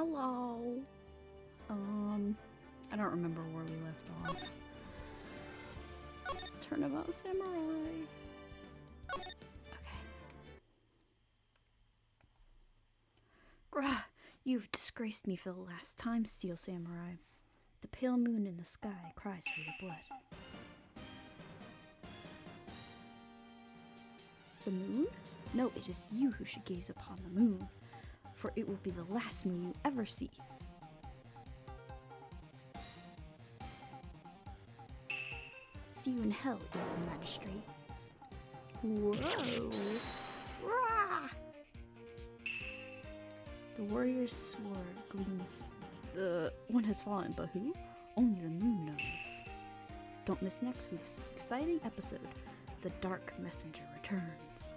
Hello. I don't remember where we left off. Turnabout Samurai. Okay. Grah! You've disgraced me for the last time, Steel Samurai. The pale moon in the sky cries for your blood. The moon? No, it is you who should gaze upon the moon, for it will be the last moon you ever see. See you in hell, evil magistrate. Whoa! Rah! The warrior's sword gleams. One has fallen, but who? Only the moon knows. Don't miss next week's exciting episode. The Dark Messenger returns.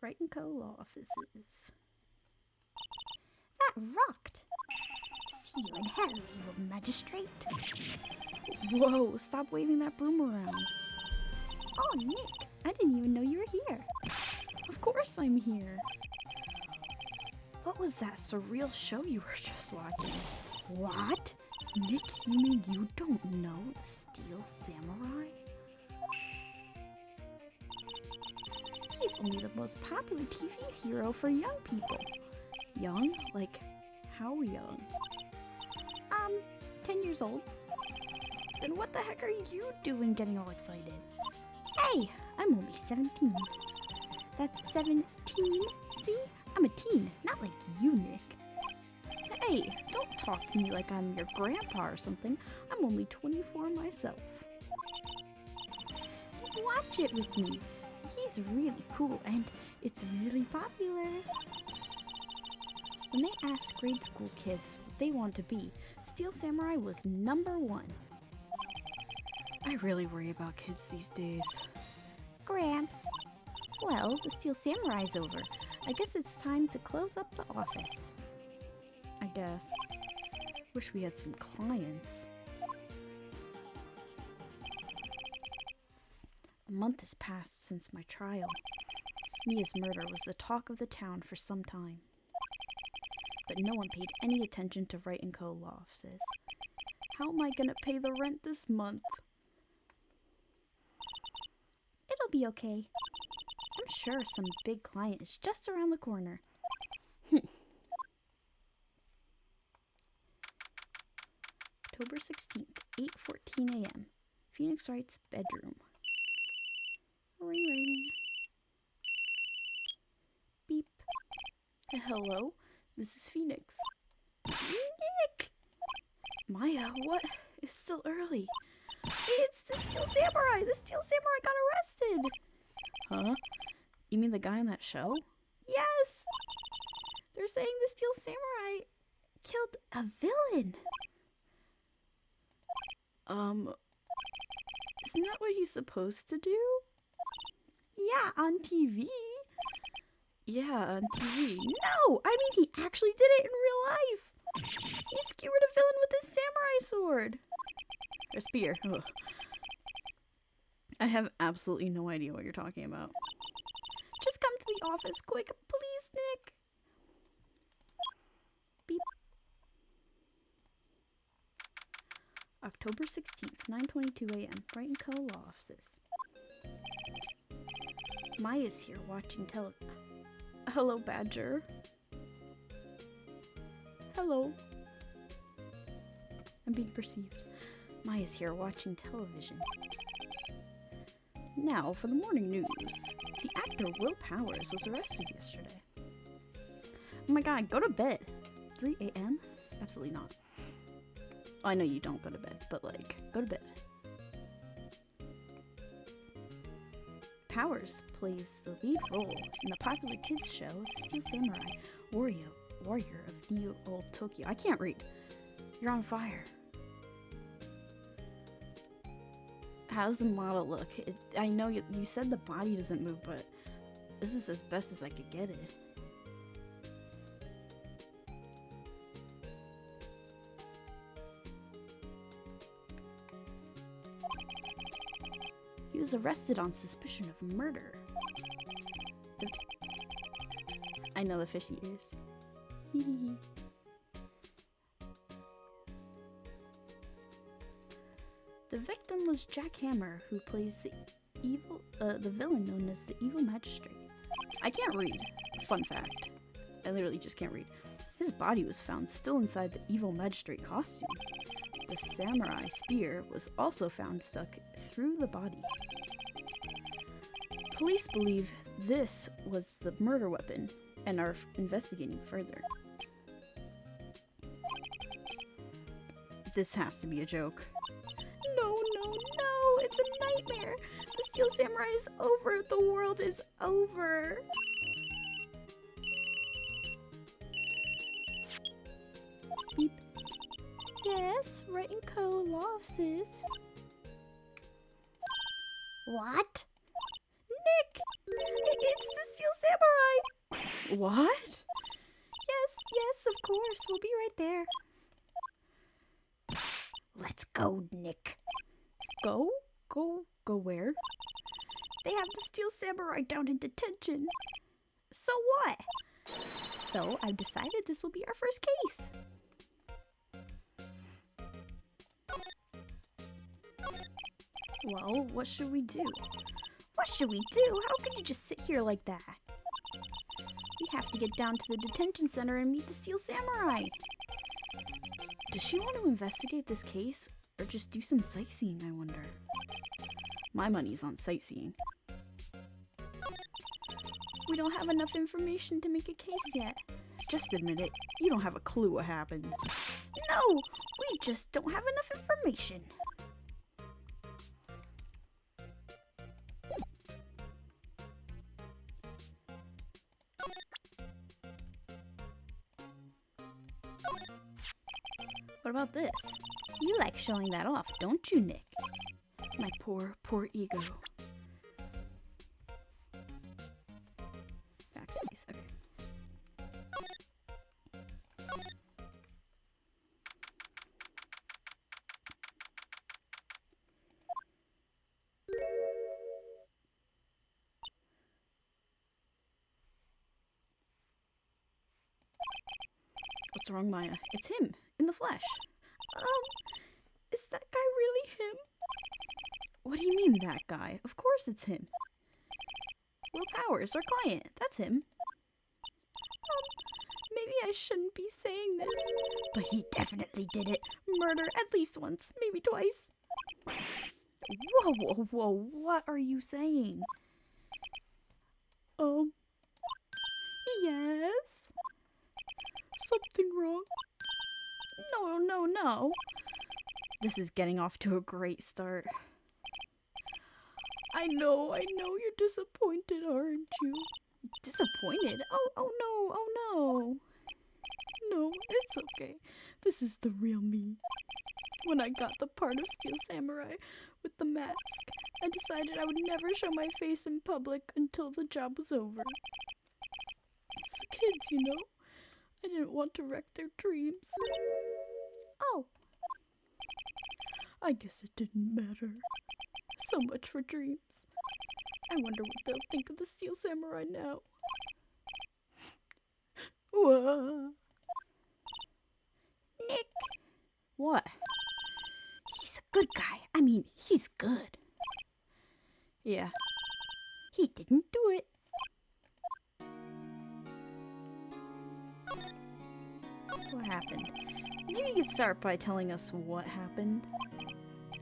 Wright & Co. Law Offices. That rocked! See you in hell, evil magistrate. Whoa, stop waving that broom around. Oh, Nick, I didn't even know you were here. Of course I'm here. What was that surreal show you were just watching? What? Nick, you mean you don't know the Steel Samurai? He's only the most popular TV hero for young people. Young? Like, how young? 10 years old. Then what the heck are you doing getting all excited? Hey, I'm only 17. That's 17, see? I'm a teen, not like you, Nick. Hey, don't talk to me like I'm your grandpa or something. I'm only 24 myself. Watch it with me. He's really cool and it's really popular. When they asked grade school kids what they want to be, Steel Samurai was #1. I really worry about kids these days. Gramps. Well, the Steel Samurai's over. I guess it's time to close up the office. I guess. Wish we had some clients. A month has passed since my trial. Mia's murder was the talk of the town for some time. But no one paid any attention to Wright & Co. Law Offices. How am I gonna pay the rent this month? It'll be okay. I'm sure some big client is just around the corner. October 16th, 8:14 a.m. Phoenix Wright's bedroom. Ring ring. Beep. Hello, this is Phoenix. Nick! Maya, what? It's still early. It's the Steel Samurai! The Steel Samurai got arrested! Huh? You mean the guy on that show? Yes! They're saying the Steel Samurai killed a villain. Isn't that what he's supposed to do? Yeah, on TV. Yeah, on TV. No! I mean, he actually did it in real life. He skewered a villain with his samurai sword. Or spear. Ugh. I have absolutely no idea what you're talking about. Just come to the office quick, please, Nick. Beep. October 16th, 9:22 a.m. Wright & Co. Law Offices. Maya's here watching Hello, Badger. Hello. I'm being perceived. Maya's here watching television. Now for the morning news. The actor Will Powers was arrested yesterday. Oh my god, go to bed. 3 a.m.? Absolutely not. I know you don't go to bed, but like, go to bed. Powers plays the lead role in the popular kids show The Steel Samurai, Warrior of Neo Old Tokyo. I can't read. You're on fire. How's the model look? I know you said the body doesn't move, but this is as best as I could get it. was arrested on suspicion of murder. I know the fishy ears. The victim was Jack Hammer, who plays the villain known as the Evil Magistrate. I can't read. Fun fact. I literally just can't read. His body was found still inside the Evil Magistrate costume. The samurai spear was also found stuck through the body. Police believe this was the murder weapon and are investigating further. This has to be a joke. No, it's a nightmare. The Steel Samurai is over. The world is over. Beep. Yes, Wright & Co. law offices. What? Nick! It's the Steel Samurai! What? Yes, of course. We'll be right there. Let's go, Nick. Go? Go where? They have the Steel Samurai down in detention. So what? So I've decided this will be our first case. Well, what should we do? What should we do? How can you just sit here like that? We have to get down to the detention center and meet the Steel Samurai. Does she want to investigate this case or just do some sightseeing, I wonder? My money's on sightseeing. We don't have enough information to make a case yet. Just admit it, you don't have a clue what happened. No, we just don't have enough information. What about this? You like showing that off, don't you, Nick? My poor ego. Backspace, okay. What's wrong, Maya? It's him, in the flesh. Is that guy really him? What do you mean, that guy? Of course it's him. Will Powers, our client. That's him. Maybe I shouldn't be saying this. But he definitely did it. Murder at least once, maybe twice. Whoa. What are you saying? Yes? Something wrong? No. This is getting off to a great start. I know you're disappointed, aren't you? Disappointed? Oh no. No, it's okay. This is the real me. When I got the part of Steel Samurai with the mask, I decided I would never show my face in public until the job was over. It's the kids, you know. I didn't want to wreck their dreams. Oh. I guess it didn't matter. So much for dreams. I wonder what they'll think of the Steel Samurai now. Whoa. Nick! What? He's a good guy. I mean, he's good. Yeah. He didn't do it. What happened? Maybe you could start by telling us what happened.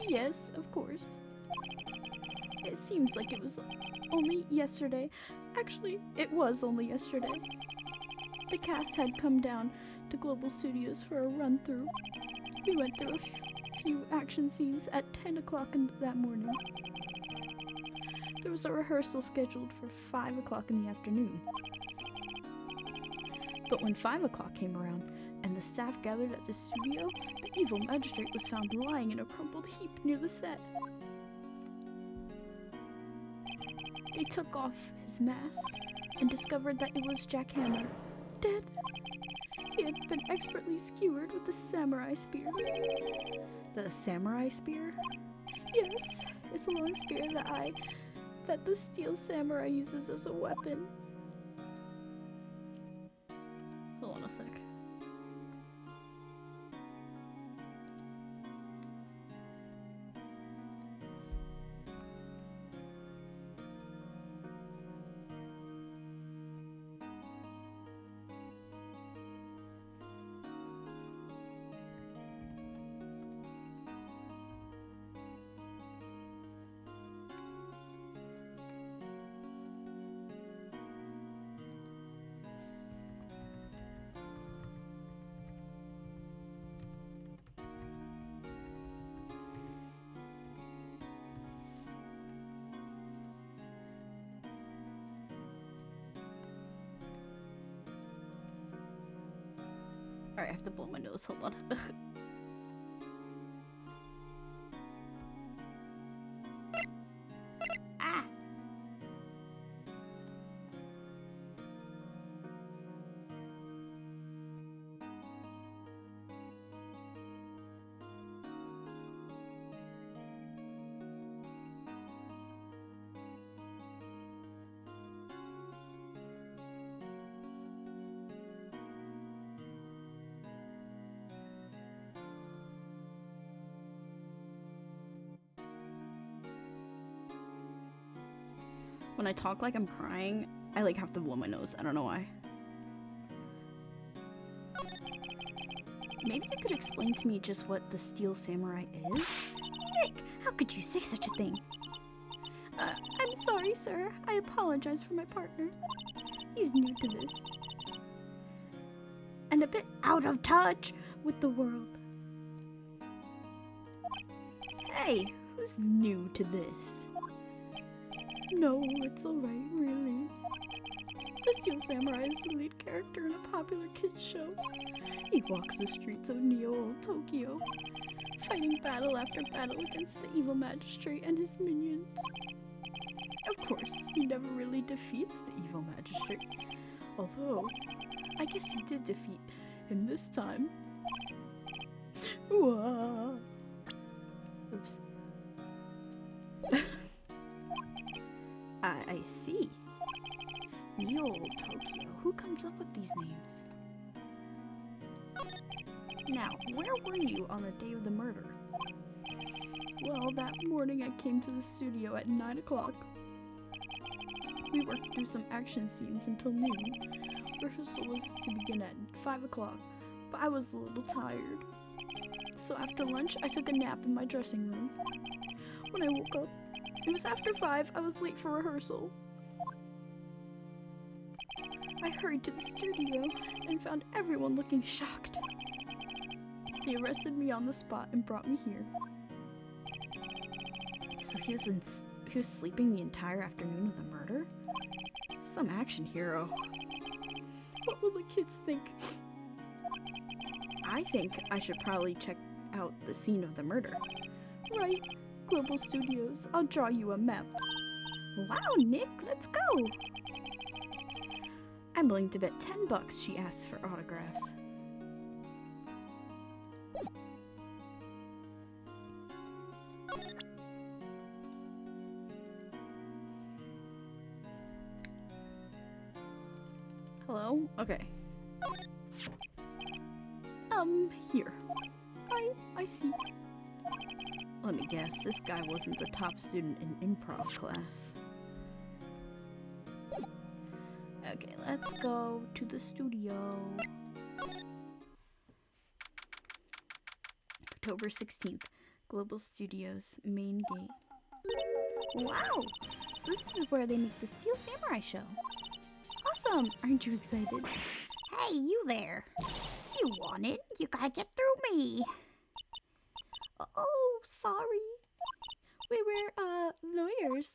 Yes, of course. It seems like it was only yesterday. Actually, it was only yesterday. The cast had come down to Global Studios for a run-through. We went through a few action scenes at 10 o'clock that morning. There was a rehearsal scheduled for 5 o'clock in the afternoon. But when 5 o'clock came around and the staff gathered at the studio, the evil magistrate was found lying in a crumpled heap near the set. They took off his mask and discovered that it was Jack Hammer, dead. He had been expertly skewered with the samurai spear. The samurai spear? Yes, It's a long spear that the steel samurai uses as a weapon. Hold on a sec. Alright, I have to blow my nose. Hold on. Ah! When I talk like I'm crying, I like have to blow my nose. I don't know why. Maybe you could explain to me just what the steel samurai is? Nick, how could you say such a thing? I'm sorry, sir. I apologize for my partner. He's new to this. And a bit out of touch with the world. Hey, who's new to this? No, it's alright, really. The Steel Samurai is the lead character in a popular kids show. He walks the streets of Neo Tokyo, fighting battle after battle against the evil magistrate and his minions. Of course, he never really defeats the evil magistrate. Although, I guess he did defeat him this time. Wah. Oops. I see. Neo Tokyo. Who comes up with these names? Now, where were you on the day of the murder? Well, that morning I came to the studio at 9 o'clock. We worked through some action scenes until noon. Rehearsal was to begin at 5 o'clock, but I was a little tired. So after lunch, I took a nap in my dressing room. When I woke up, it was after 5. I was late for rehearsal. I hurried to the studio and found everyone looking shocked. They arrested me on the spot and brought me here. So he was sleeping the entire afternoon of the murder? Some action hero. What will the kids think? I think I should probably check out the scene of the murder. Right. Global Studios. I'll draw you a map. Wow, Nick, let's go! I'm willing to bet $10 she asks for autographs. Hello? Okay. Here. I see. Let me guess, this guy wasn't the top student in improv class. Okay, let's go to the studio. October 16th, Global Studios main gate. Wow! So this is where they make the Steel Samurai show. Awesome! Aren't you excited? Hey, you there! You want it? You gotta get through me! Oh, sorry. We're lawyers.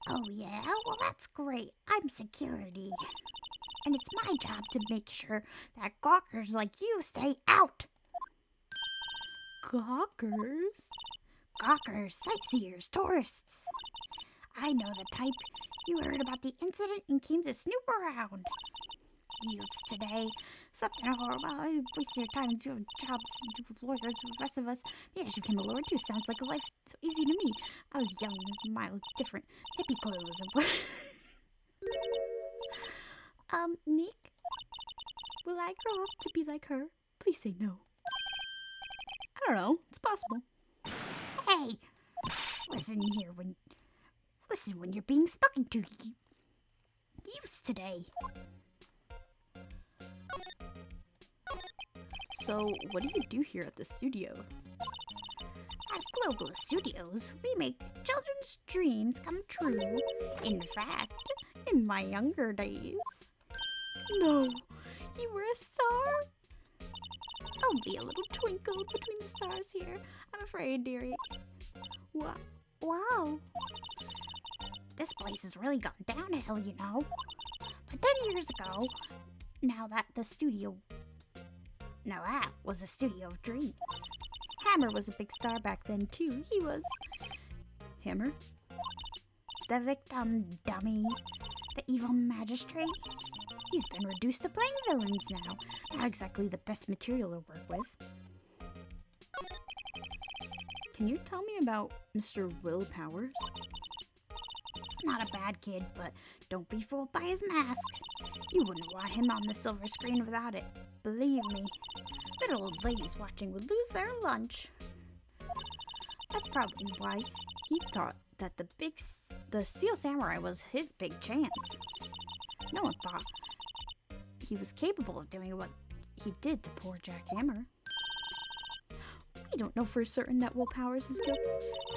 Oh yeah? Well, that's great. I'm security. And it's my job to make sure that gawkers like you stay out. Gawkers? Gawkers, sightseers, tourists. I know the type. You heard about the incident and came to snoop around. Youths today, Something horrible. I wasted your time doing jobs, lawyers, the rest of us. Maybe I should become a lawyer too. Sounds like a life so easy to me. I was young, mild, different, hippie clothes. Nick, will I grow up to be like her? Please say no. I don't know. It's possible. Hey, listen when you're being spoken to. Use today. So, what do you do here at the studio? At Global Studios, we make children's dreams come true. In fact, in my younger days. No, you were a star? Only a little twinkle between the stars here, I'm afraid, dearie. Wow. This place has really gone downhill, you know. But 10 years ago, that was a studio of dreams. Hammer was a big star back then, too. He was... Hammer? The victim, dummy. The evil magistrate. He's been reduced to playing villains now. Not exactly the best material to work with. Can you tell me about Mr. Will Powers? He's not a bad kid, but don't be fooled by his mask. You wouldn't want him on the silver screen without it. Believe me. Little old ladies watching would lose their lunch. That's probably why he thought that the Steel Samurai was his big chance. No one thought he was capable of doing what he did to poor Jack Hammer. We don't know for certain that Will Powers is guilty.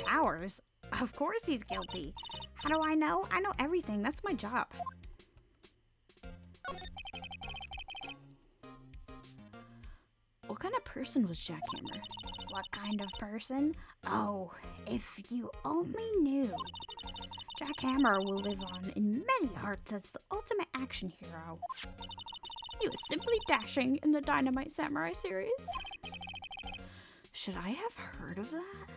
Powers? Of course he's guilty. How do I know? I know everything. That's my job. What kind of person was Jack Hammer? What kind of person? Oh, if you only knew. Jack Hammer will live on in many hearts as the ultimate action hero. He was simply dashing in the Dynamite Samurai series. Should I have heard of that?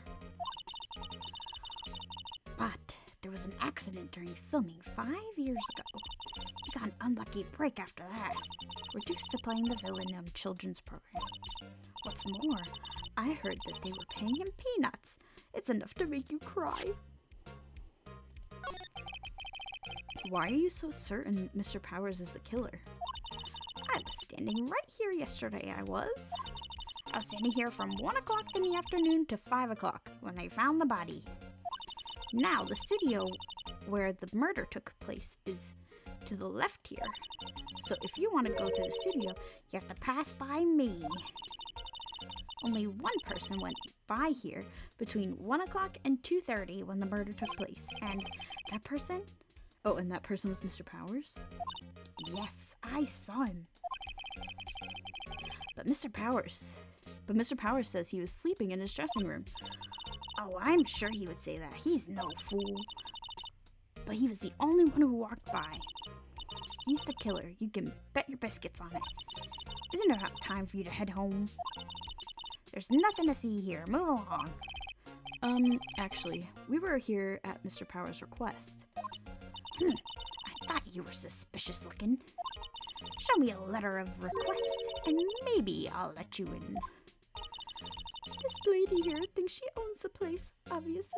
But there was an accident during filming 5 years ago. He got an unlucky break after that. Reduced to playing the villain on children's program. What's more, I heard that they were paying him peanuts. It's enough to make you cry. Why are you so certain Mr. Powers is the killer? I was standing right here yesterday, I was standing here from 1 o'clock in the afternoon to 5 o'clock when they found the body. Now, the studio where the murder took place is to the left here. So if you want to go through the studio, you have to pass by me. Only one person went by here between 1 o'clock and 2:30 when the murder took place. And that person? Oh, and that person was Mr. Powers? Yes, I saw him. But Mr. Powers says he was sleeping in his dressing room. Oh, I'm sure he would say that. He's no fool. But he was the only one who walked by. He's the killer. You can bet your biscuits on it. Isn't it about time for you to head home? There's nothing to see here. Move along. Actually, we were here at Mr. Powers' request. I thought you were suspicious looking. Show me a letter of request, and maybe I'll let you in. This lady here thinks she owns the place, obviously.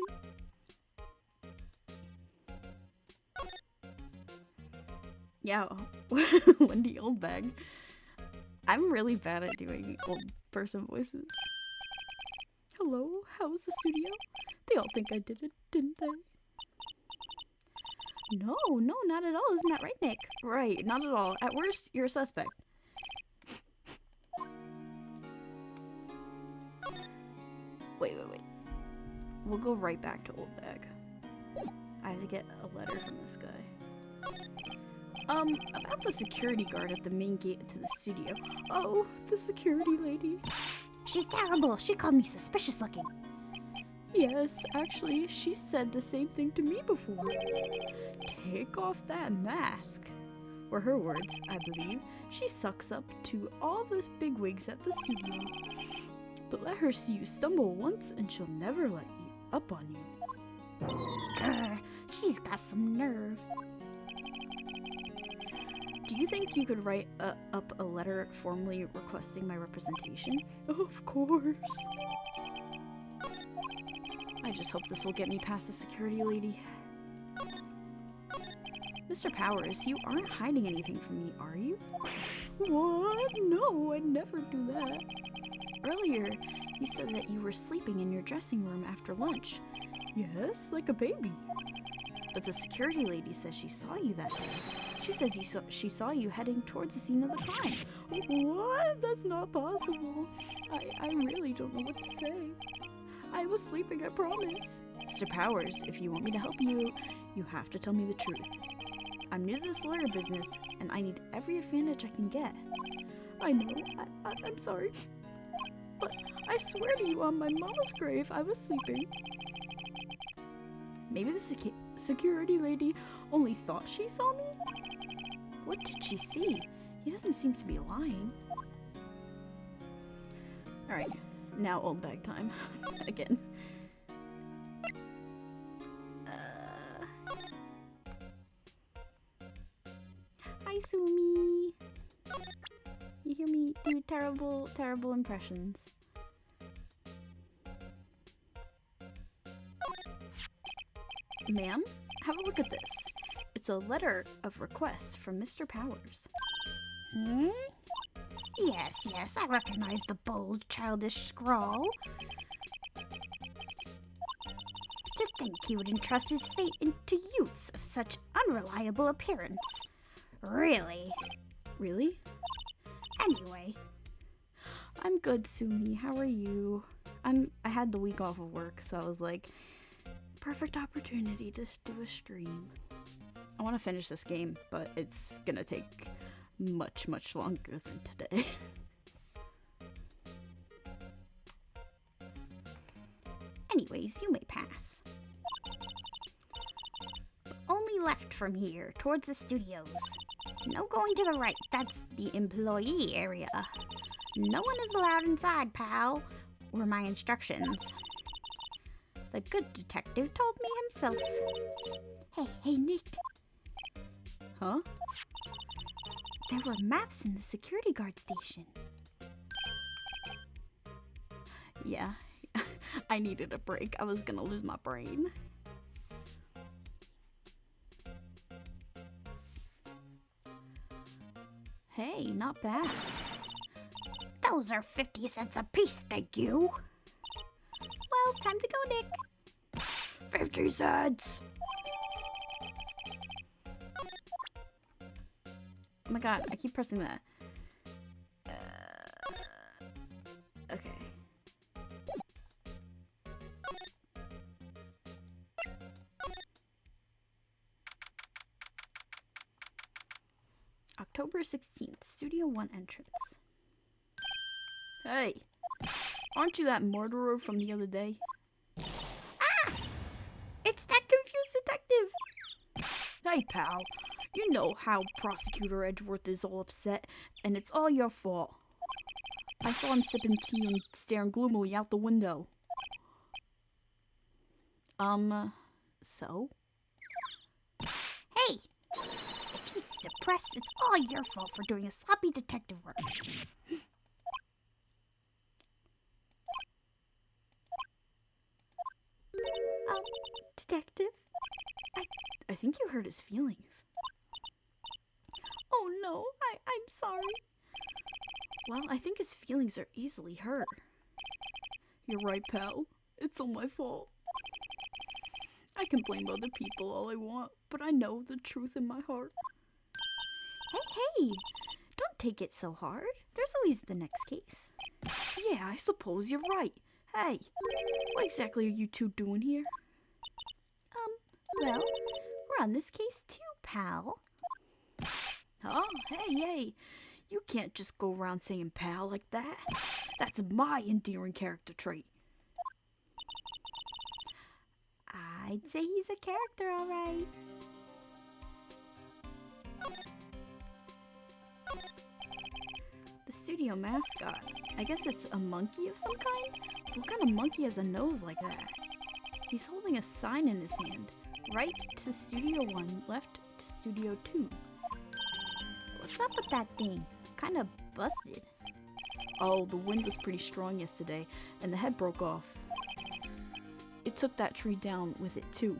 Yeah, Wendy Oldbag. I'm really bad at doing old person voices. Hello, how was the studio? They all think I did it, didn't they? No, not at all. Isn't that right, Nick? Right, not at all. At worst, you're a suspect. Wait. We'll go right back to Oldbag. I had to get a letter from this guy. About the security guard at the main gate to the studio. Oh, the security lady. She's terrible. She called me suspicious looking. Yes, actually, she said the same thing to me before. Take off that mask. Were her words, I believe. She sucks up to all the bigwigs at the studio. But let her see you stumble once and she'll never let you up on you. Grr, she's got some nerve. Do you think you could write up a letter formally requesting my representation? Of course. I just hope this will get me past the security lady. Mr. Powers, you aren't hiding anything from me, are you? What? No, I'd never do that. Earlier, you said that you were sleeping in your dressing room after lunch. Yes, like a baby. But the security lady says she saw you that day. She says she saw you heading towards the scene of the crime. What? That's not possible. I really don't know what to say. I was sleeping, I promise. Mr. Powers, if you want me to help you, you have to tell me the truth. I'm new to this lawyer business, and I need every advantage I can get. I know, I'm sorry. But I swear to you on my mama's grave, I was sleeping. Maybe the security lady only thought she saw me? What did she see? He doesn't seem to be lying. Alright, now old bag time. Again. Hi, Sumi! You hear me do terrible, terrible impressions. Ma'am, have a look at this. It's a letter of request from Mr. Powers. Hmm? Yes, I recognize the bold, childish scrawl. To think he would entrust his fate into youths of such unreliable appearance. Really? Really? Anyway. I'm good, Sumi. How are you? I had the week off of work, so I was like, perfect opportunity to do a stream. I want to finish this game, but it's gonna take much, much longer than today. Anyways, you may pass. Only left from here, towards the studios. No going to the right, that's the employee area. No one is allowed inside, pal, were my instructions. The good detective told me himself. Hey, Nick. Huh? There were maps in the security guard station. Yeah, I needed a break. I was gonna lose my brain. Hey, not bad. Those are 50 cents a piece, thank you. Well, time to go, Nick. 50 cents! Oh my god, I keep pressing that. Okay. October 16th, Studio 1 entrance. Hey, aren't you that murderer from the other day? Ah! It's that confused detective! Hey, pal. You know how Prosecutor Edgeworth is all upset, and it's all your fault. I saw him sipping tea and staring gloomily out the window. So? Hey! If he's depressed, it's all your fault for doing a sloppy detective work. Detective? I think you hurt his feelings. Oh no, I'm sorry. Well, I think his feelings are easily hurt. You're right, pal. It's all my fault. I can blame other people all I want, but I know the truth in my heart. Hey, don't take it so hard. There's always the next case. Yeah, I suppose you're right. Hey, what exactly are you two doing here? Well, we're on this case too, pal. Oh, hey, you can't just go around saying pal like that. That's my endearing character trait. I'd say he's a character, all right. The studio mascot. I guess it's a monkey of some kind? What kind of monkey has a nose like that? He's holding a sign in his hand. Right to Studio 1, left to Studio 2. What's up with that thing? Kinda busted. Oh, the wind was pretty strong yesterday, and the head broke off. It took that tree down with it too.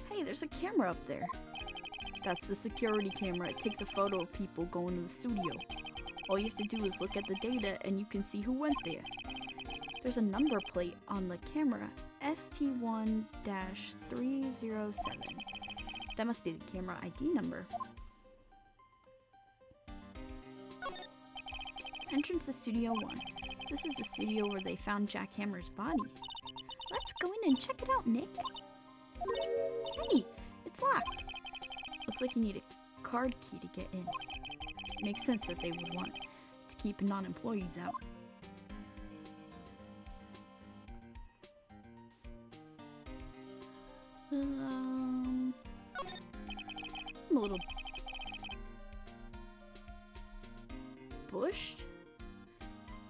Hey, there's a camera up there. That's the security camera. It takes a photo of people going to the studio. All you have to do is look at the data and you can see who went there. There's a number plate on the camera, ST1-307. That must be the camera ID number. Entrance to Studio 1. This is the studio where they found Jack Hammer's body. Let's go in and check it out, Nick. Hey, it's locked. Looks like you need a card key to get in. Makes sense that they would want to keep non-employees out. I'm a little bushed.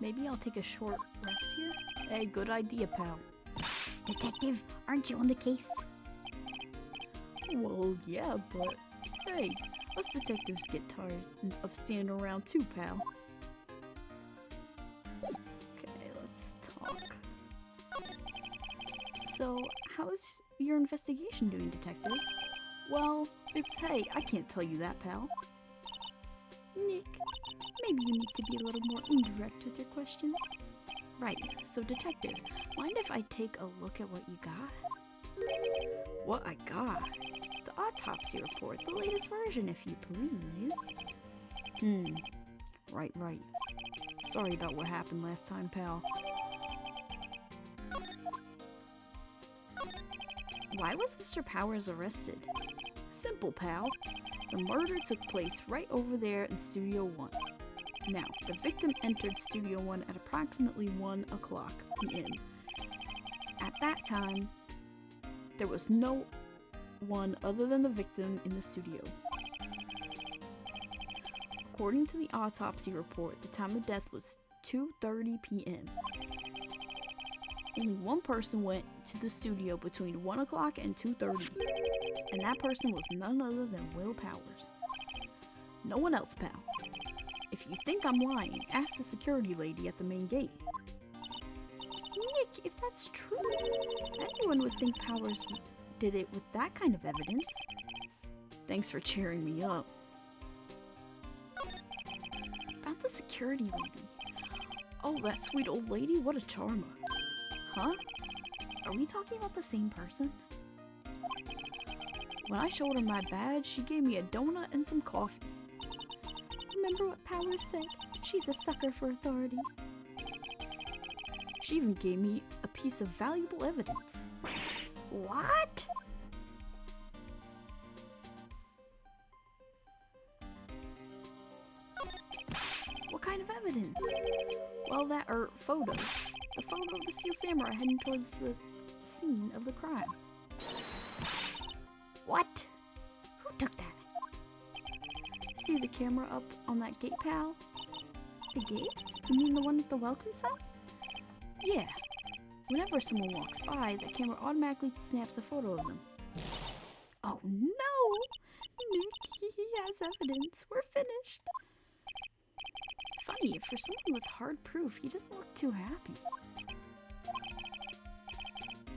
Maybe I'll take a short rest here. Hey, good idea, pal. Detective, aren't you on the case? Well, yeah, but hey, us detectives get tired of standing around too, pal. Okay, let's talk. So, how's your investigation doing, detective? Well, hey, I can't tell you that, pal. Nick, maybe you need to be a little more indirect with your questions. Right, so detective, mind if I take a look at what you got? What I got? The autopsy report, the latest version, if you please. Right. Sorry about what happened last time, pal. Why was Mr. Powers arrested? Simple, pal. The murder took place right over there in Studio 1. Now, the victim entered Studio 1 at approximately 1 o'clock p.m. At that time, there was no one other than the victim in the studio. According to the autopsy report, the time of death was 2:30 p.m. Only one person went to the studio between 1 o'clock and 2:30, and that person was none other than Will Powers. No one else, pal. If you think I'm lying, ask the security lady at the main gate. Nick, if that's true, anyone would think Powers did it with that kind of evidence. Thanks for cheering me up. About the security lady. Oh, that sweet old lady, what a charmer. Huh? Are we talking about the same person? When I showed her my badge, she gave me a donut and some coffee. Remember what Powers said? She's a sucker for authority. She even gave me a piece of valuable evidence. What? What kind of evidence? Well, that photo. The photo of the Steel Samurai heading towards the scene of the crime. What? Who took that? See the camera up on that gate, pal? The gate? You mean the one with the welcome sign? Yeah. Whenever someone walks by, the camera automatically snaps a photo of them. Oh no! Nick, he has evidence. We're finished. Funny, for someone with hard proof, he doesn't look too happy.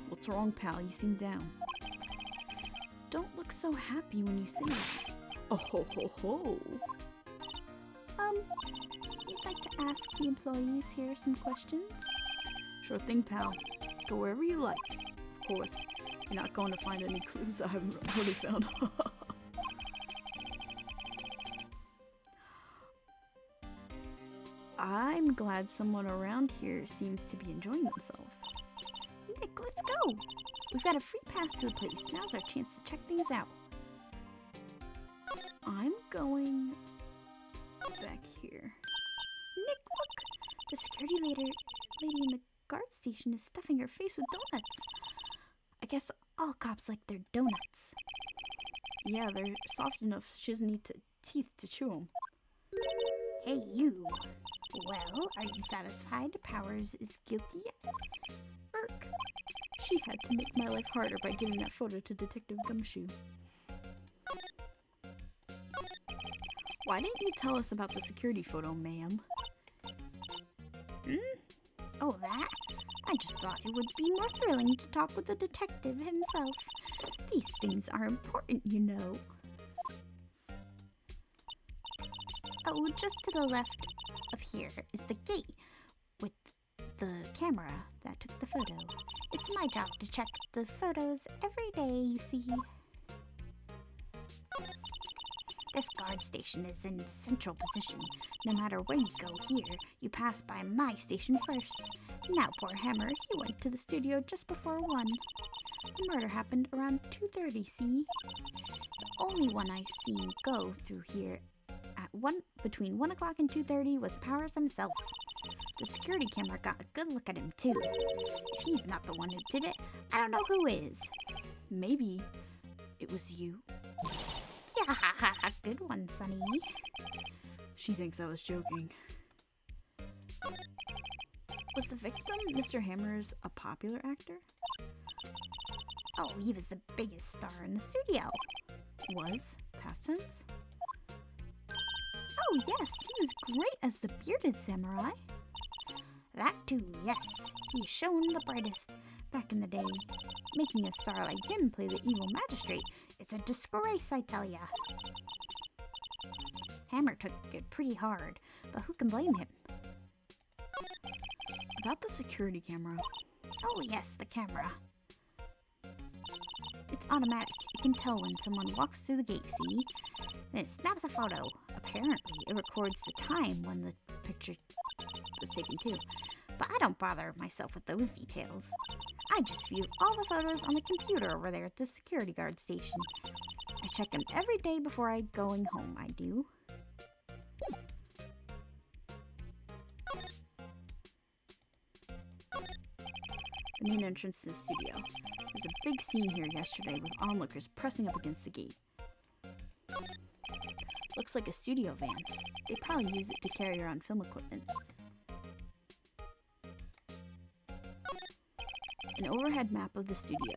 What's wrong, pal? You seem down. Don't look so happy when you say that. Oh ho ho ho! You'd like to ask the employees here some questions? Sure thing, pal. Go wherever you like. Of course, you're not going to find any clues I haven't already found. I'm glad someone around here seems to be enjoying themselves. Nick, let's go! We've got a free pass to the place. Now's our chance to check things out. I'm going back here. Nick, look! The security lady in the guard station is stuffing her face with donuts. I guess all cops like their donuts. Yeah, they're soft enough she doesn't need teeth to chew them. Hey, you! Well, are you satisfied Powers is guilty? She had to make my life harder by giving that photo to Detective Gumshoe. Why didn't you tell us about the security photo, ma'am? Oh, that? I just thought it would be more thrilling to talk with the detective himself. These things are important, you know. Oh, just to the left of here is the gate with the camera that took the photo. It's my job to check the photos every day, you see. This guard station is in central position. No matter where you go here, you pass by my station first. Now, poor Hammer, he went to the studio just before 1. The murder happened around 2:30, see? The only one I seen go through here at between 1 o'clock and 2:30 was Powers himself. The security camera got a good look at him, too. If he's not the one who did it, I don't know who is. Maybe it was you. Yeah, good one, Sonny. She thinks I was joking. Was the victim, Mr. Hammers, a popular actor? Oh, he was the biggest star in the studio. Was? Past tense? Oh, yes, he was great as the bearded samurai. That too, yes. He shone the brightest back in the day. Making a star like him play the evil magistrate, it's a disgrace, I tell ya. Hammer took it pretty hard, but who can blame him? About the security camera. Oh yes, the camera. It's automatic. It can tell when someone walks through the gate, see? Then it snaps a photo. Apparently, it records the time when the picture was taken too. But I don't bother myself with those details. I just view all the photos on the computer over there at the security guard station. I check them every day before going home, I do. The main entrance to the studio. There was a big scene here yesterday with onlookers pressing up against the gate. Looks like a studio van. They probably use it to carry around film equipment. An overhead map of the studio.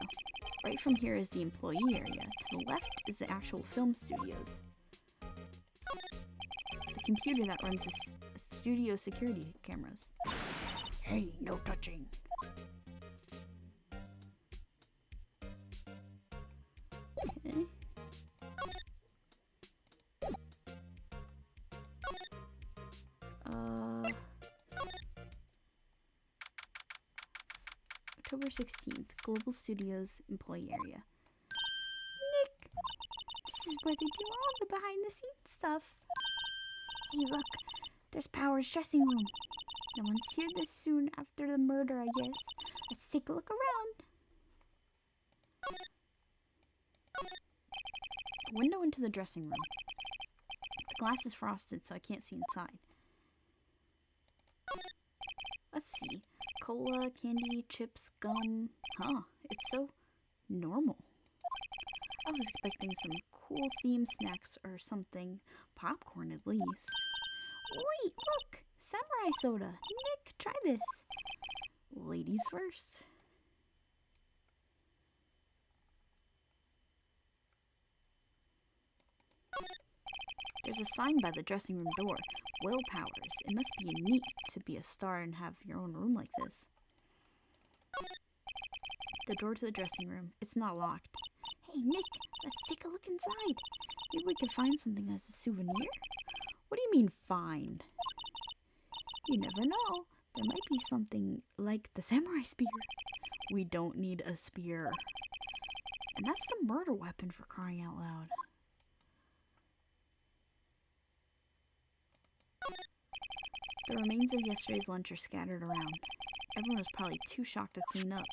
Right from here is the employee area. To the left is the actual film studios. The computer that runs the studio security cameras. Hey, no touching. Okay. October 16th, Global Studios Employee Area. Nick! This is where they do all the behind-the-scenes stuff. Hey, look! There's Power's dressing room. No one's here this soon after the murder, I guess. Let's take a look around. A window into the dressing room. The glass is frosted, so I can't see inside. Let's see. Cola, candy, chips, gum. Huh, it's so normal. I was expecting some cool themed snacks or something. Popcorn, at least. Wait, look! Samurai soda. Nick, try this. Ladies first. There's a sign by the dressing room door. Will Powers. It must be neat to be a star and have your own room like this. The door to the dressing room. It's not locked. Hey, Nick, let's take a look inside. Maybe we could find something as a souvenir? What do you mean, find? You never know. There might be something like the samurai spear. We don't need a spear. And that's the murder weapon, for crying out loud. The remains of yesterday's lunch are scattered around. Everyone was probably too shocked to clean up.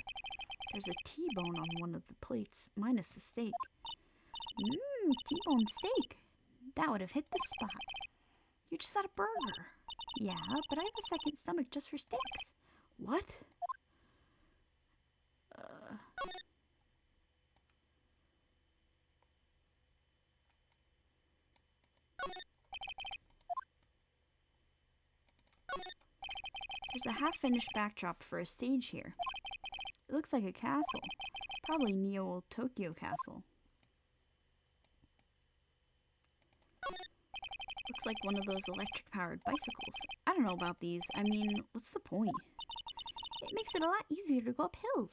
There's a T-bone on one of the plates, minus the steak. T-bone steak. That would have hit the spot. You just had a burger. Yeah, but I have a second stomach just for steaks. What? There's a half-finished backdrop for a stage here. It looks like a castle. Probably Neo Tokyo Castle. Looks like one of those electric-powered bicycles. I don't know about these. I mean, what's the point? It makes it a lot easier to go up hills.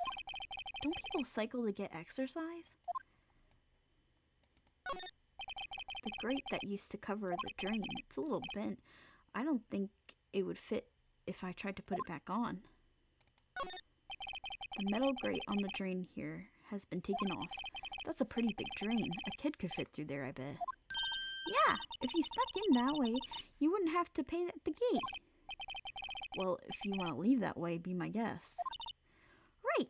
Don't people cycle to get exercise? The grate that used to cover the drain, it's a little bent. I don't think it would fit if I tried to put it back on. The metal grate on the drain here has been taken off. That's a pretty big drain. A kid could fit through there, I bet. Yeah, if you stuck in that way, you wouldn't have to pay at the gate. Well, if you want to leave that way, be my guest. Right.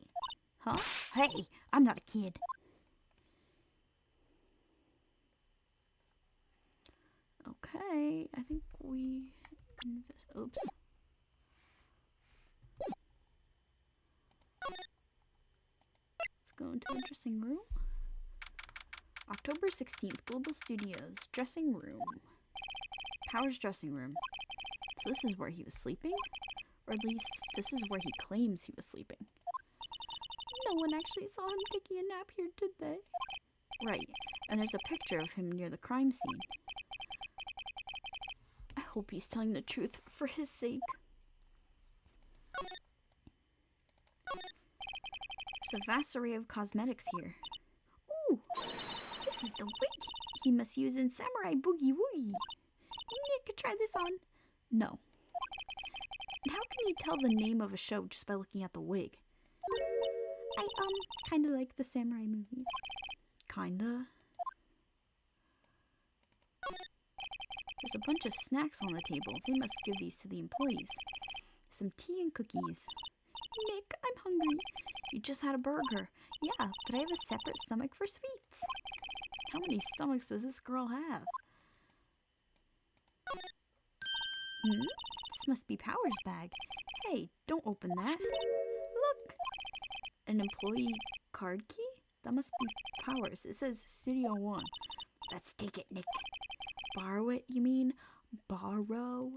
Huh? Hey, I'm not a kid. Okay, I think we... Oops. Let's go into the dressing room. October 16th, Global Studios, dressing room. Powers dressing room. So this is where he was sleeping? Or at least, this is where he claims he was sleeping. No one actually saw him taking a nap here, did they? Right, and there's a picture of him near the crime scene. I hope he's telling the truth for his sake. There's a vast array of cosmetics here. Ooh, this is the wig he must use in Samurai Boogie Woogie. Nick could try this on. No. And how can you tell the name of a show just by looking at the wig? I, kinda like the samurai movies. Kinda. There's a bunch of snacks on the table. They must give these to the employees. Some tea and cookies. Nick, I'm hungry. You just had a burger. Yeah, but I have a separate stomach for sweets. How many stomachs does this girl have? This must be Power's bag. Hey, don't open that. Look! An employee card key? That must be Power's. It says Studio 1. Let's take it, Nick. Borrow it, you mean? Borrow?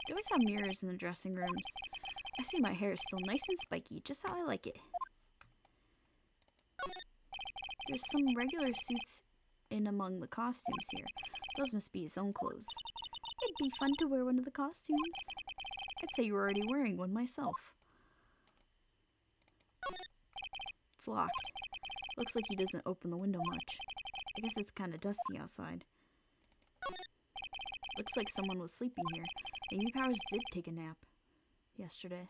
They always have mirrors in the dressing rooms. I see my hair is still nice and spiky, just how I like it. There's some regular suits in among the costumes here. Those must be his own clothes. It'd be fun to wear one of the costumes. I'd say you were already wearing one myself. It's locked. Looks like he doesn't open the window much. I guess it's kind of dusty outside. Looks like someone was sleeping here. Maybe Powers did take a nap yesterday.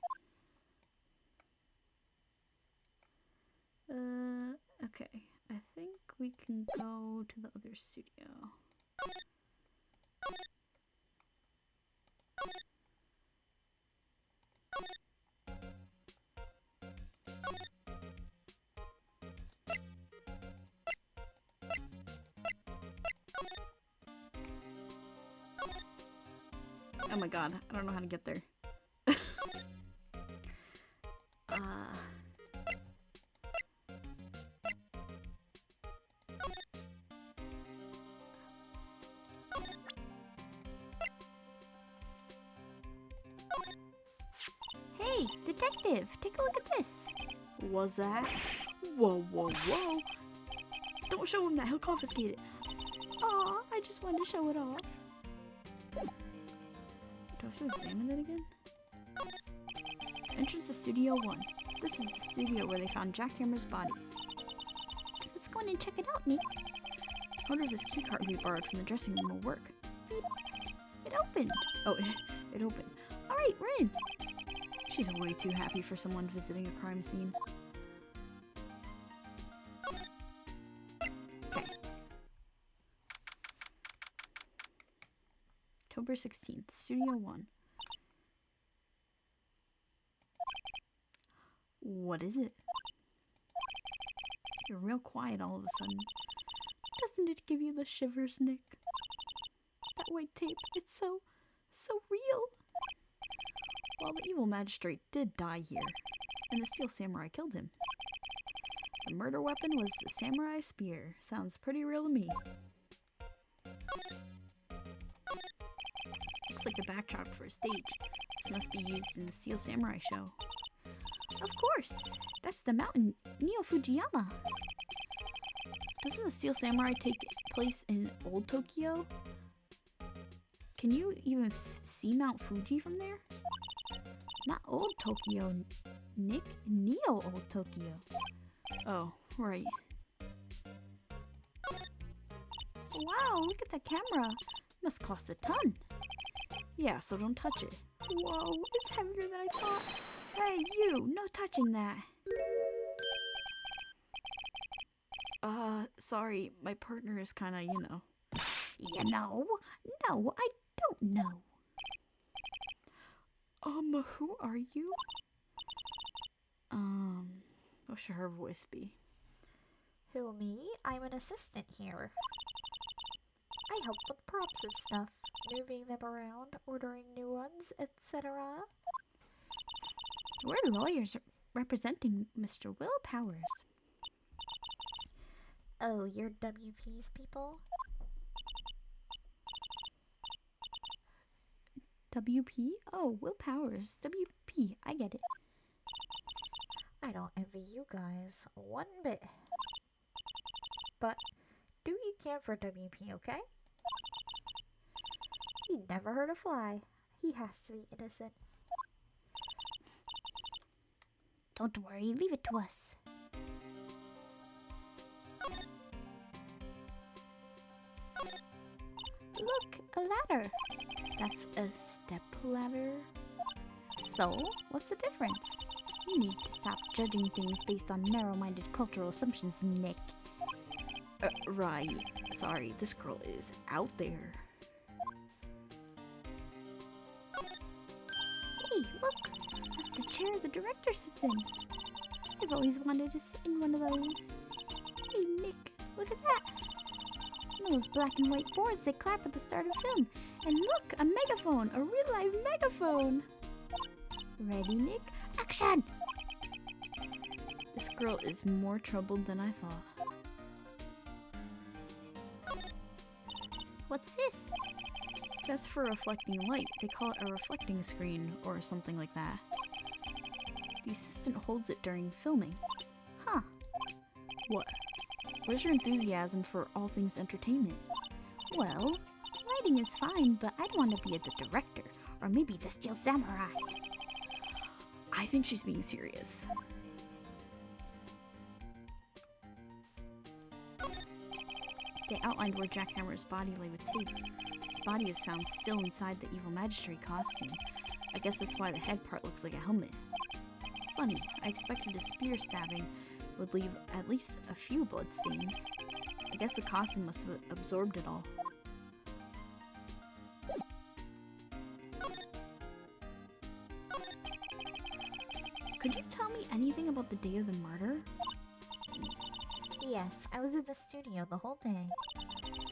Okay. I think we can go to the other studio. Oh my god, I don't know how to get there. Hey, detective, take a look at this. Was that? Whoa, whoa, whoa. Don't show him that, he'll confiscate it. Aw, I just wanted to show it off. Do I have to examine it again? Entrance to Studio 1. This is the studio where they found Jackhammer's body. Let's go in and check it out, Nick. How does this keycard we borrowed from the dressing room will work? It opened. Oh, it opened. Alright, we're in. She's way too happy for someone visiting a crime scene. Okay. October 16th, Studio 1. What is it? You're real quiet all of a sudden. Doesn't it give you the shivers, Nick? That white tape, it's so real. Well, the evil magistrate did die here, and the steel samurai killed him. The murder weapon was the samurai spear. Sounds pretty real to me. looks like the backdrop for a stage. This must be used in the Steel Samurai show. Of course! That's the mountain, Neo Fujiyama. Doesn't the Steel Samurai take place in Old Tokyo? Can you even see Mount Fuji from there? Not Old Tokyo, Nick. Neo Old Tokyo. Oh, right. Wow, look at that camera. Must cost a ton. Yeah, so don't touch it. Whoa, it's heavier than I thought. Hey, you, no touching that. Sorry, my partner is kinda, You know? No, I don't know. Who are you? What should her voice be? Who, me? I'm an assistant here. I help with props and stuff, moving them around, ordering new ones, etc. We're lawyers representing Mr. Will Powers. Oh, you're WP's people? WP? Oh, Will Powers. WP. I get it. I don't envy you guys one bit. But do what you can for WP, okay? He never hurt a fly. He has to be innocent. Don't worry, leave it to us. Look, a ladder. That's a step ladder. So, what's the difference? You need to stop judging things based on narrow-minded cultural assumptions, Nick. Right. Sorry, this girl is out there. Hey, look! That's the chair the director sits in. I've always wanted to sit in one of those. Hey, Nick, look at that! Those black and white boards they clap at the start of film. And look, a megaphone! A real-life megaphone! Ready, Nick? Action! This girl is more troubled than I thought. What's this? That's for reflecting light. They call it a reflecting screen or something like that. The assistant holds it during filming. Huh. What? Where's your enthusiasm for all things entertainment? Well, writing is fine, but I'd want to be the director, or maybe the Steel Samurai. I think she's being serious. They outlined where Jack Hammer's body lay with tape. His body was found still inside the evil magistrate costume. I guess that's why the head part looks like a helmet. Funny, I expected a spear stabbing would leave at least a few blood stains. I guess the costume must have absorbed it all. Could you tell me anything about the day of the murder? Yes, I was in the studio the whole day.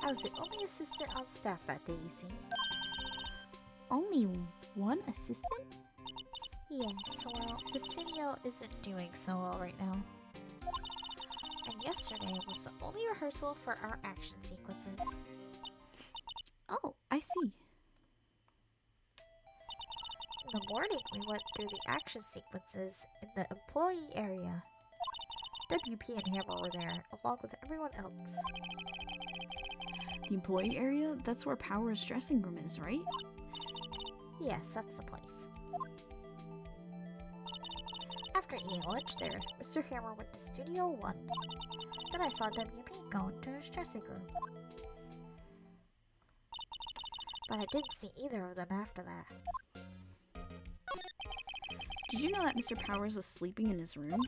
I was the only assistant on staff that day, you see. Only one assistant? Yes, well, the studio isn't doing so well right now. And yesterday was the only rehearsal for our action sequences. Oh, I see. In the morning, we went through the action sequences in the employee area. WP and Hammer were there, along with everyone else. The employee area? That's where Power's dressing room is, right? Yes, that's the place. After eating lunch there, Mr. Hammer went to Studio 1. Then I saw WP go into his dressing room. But I didn't see either of them after that. Did you know that Mr. Powers was sleeping in his room?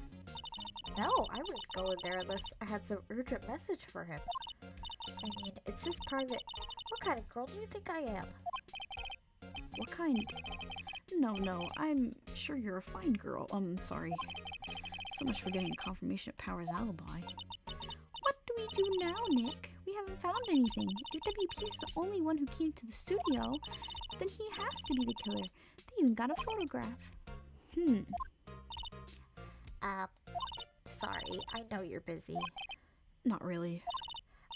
No, I wouldn't go in there unless I had some urgent message for him. I mean, it's his private... What kind of girl do you think I am? What kind? No, I'm sure you're a fine girl. Sorry. So much for getting a confirmation of Power's alibi. What do we do now, Nick? We haven't found anything. If WP's the only one who came to the studio, then he has to be the killer. They even got a photograph. Sorry, I know you're busy. Not really.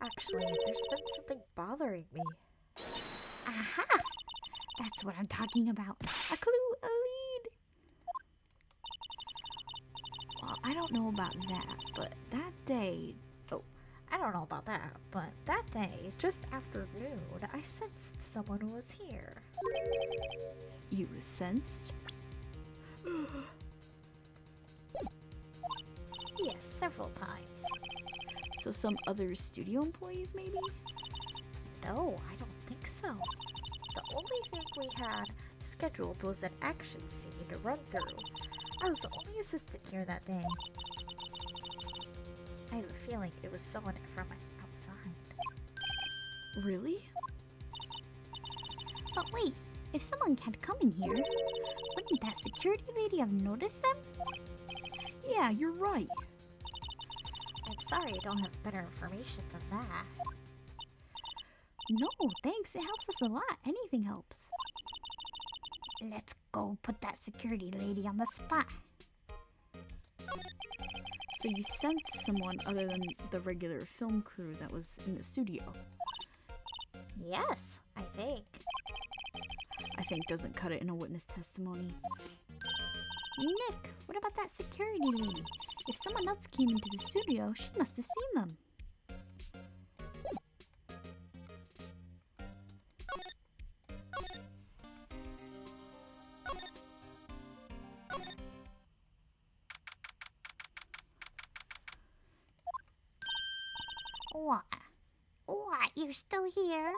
Actually, there's been something bothering me. Aha! That's what I'm talking about. A clue, a lead. Well, I don't know about that, but that day, I don't know about that, but that day, just after noon, I sensed someone was here. you sensed? Yes, several times. So some other studio employees, maybe? No, I don't think so. The only thing we had scheduled was an action scene to run through. I was the only assistant here that day. I have a feeling it was someone from outside. Really? But wait, if someone had come in here, wouldn't that security lady have noticed them? Yeah, you're right. I'm sorry I don't have better information than that. No, thanks. It helps us a lot. Anything helps. Let's go put that security lady on the spot. So you sensed someone other than the regular film crew that was in the studio. Yes, I think. I think doesn't cut it in a witness testimony. Nick, what about that security lady? If someone else came into the studio, she must have seen them. What? What? You're still here?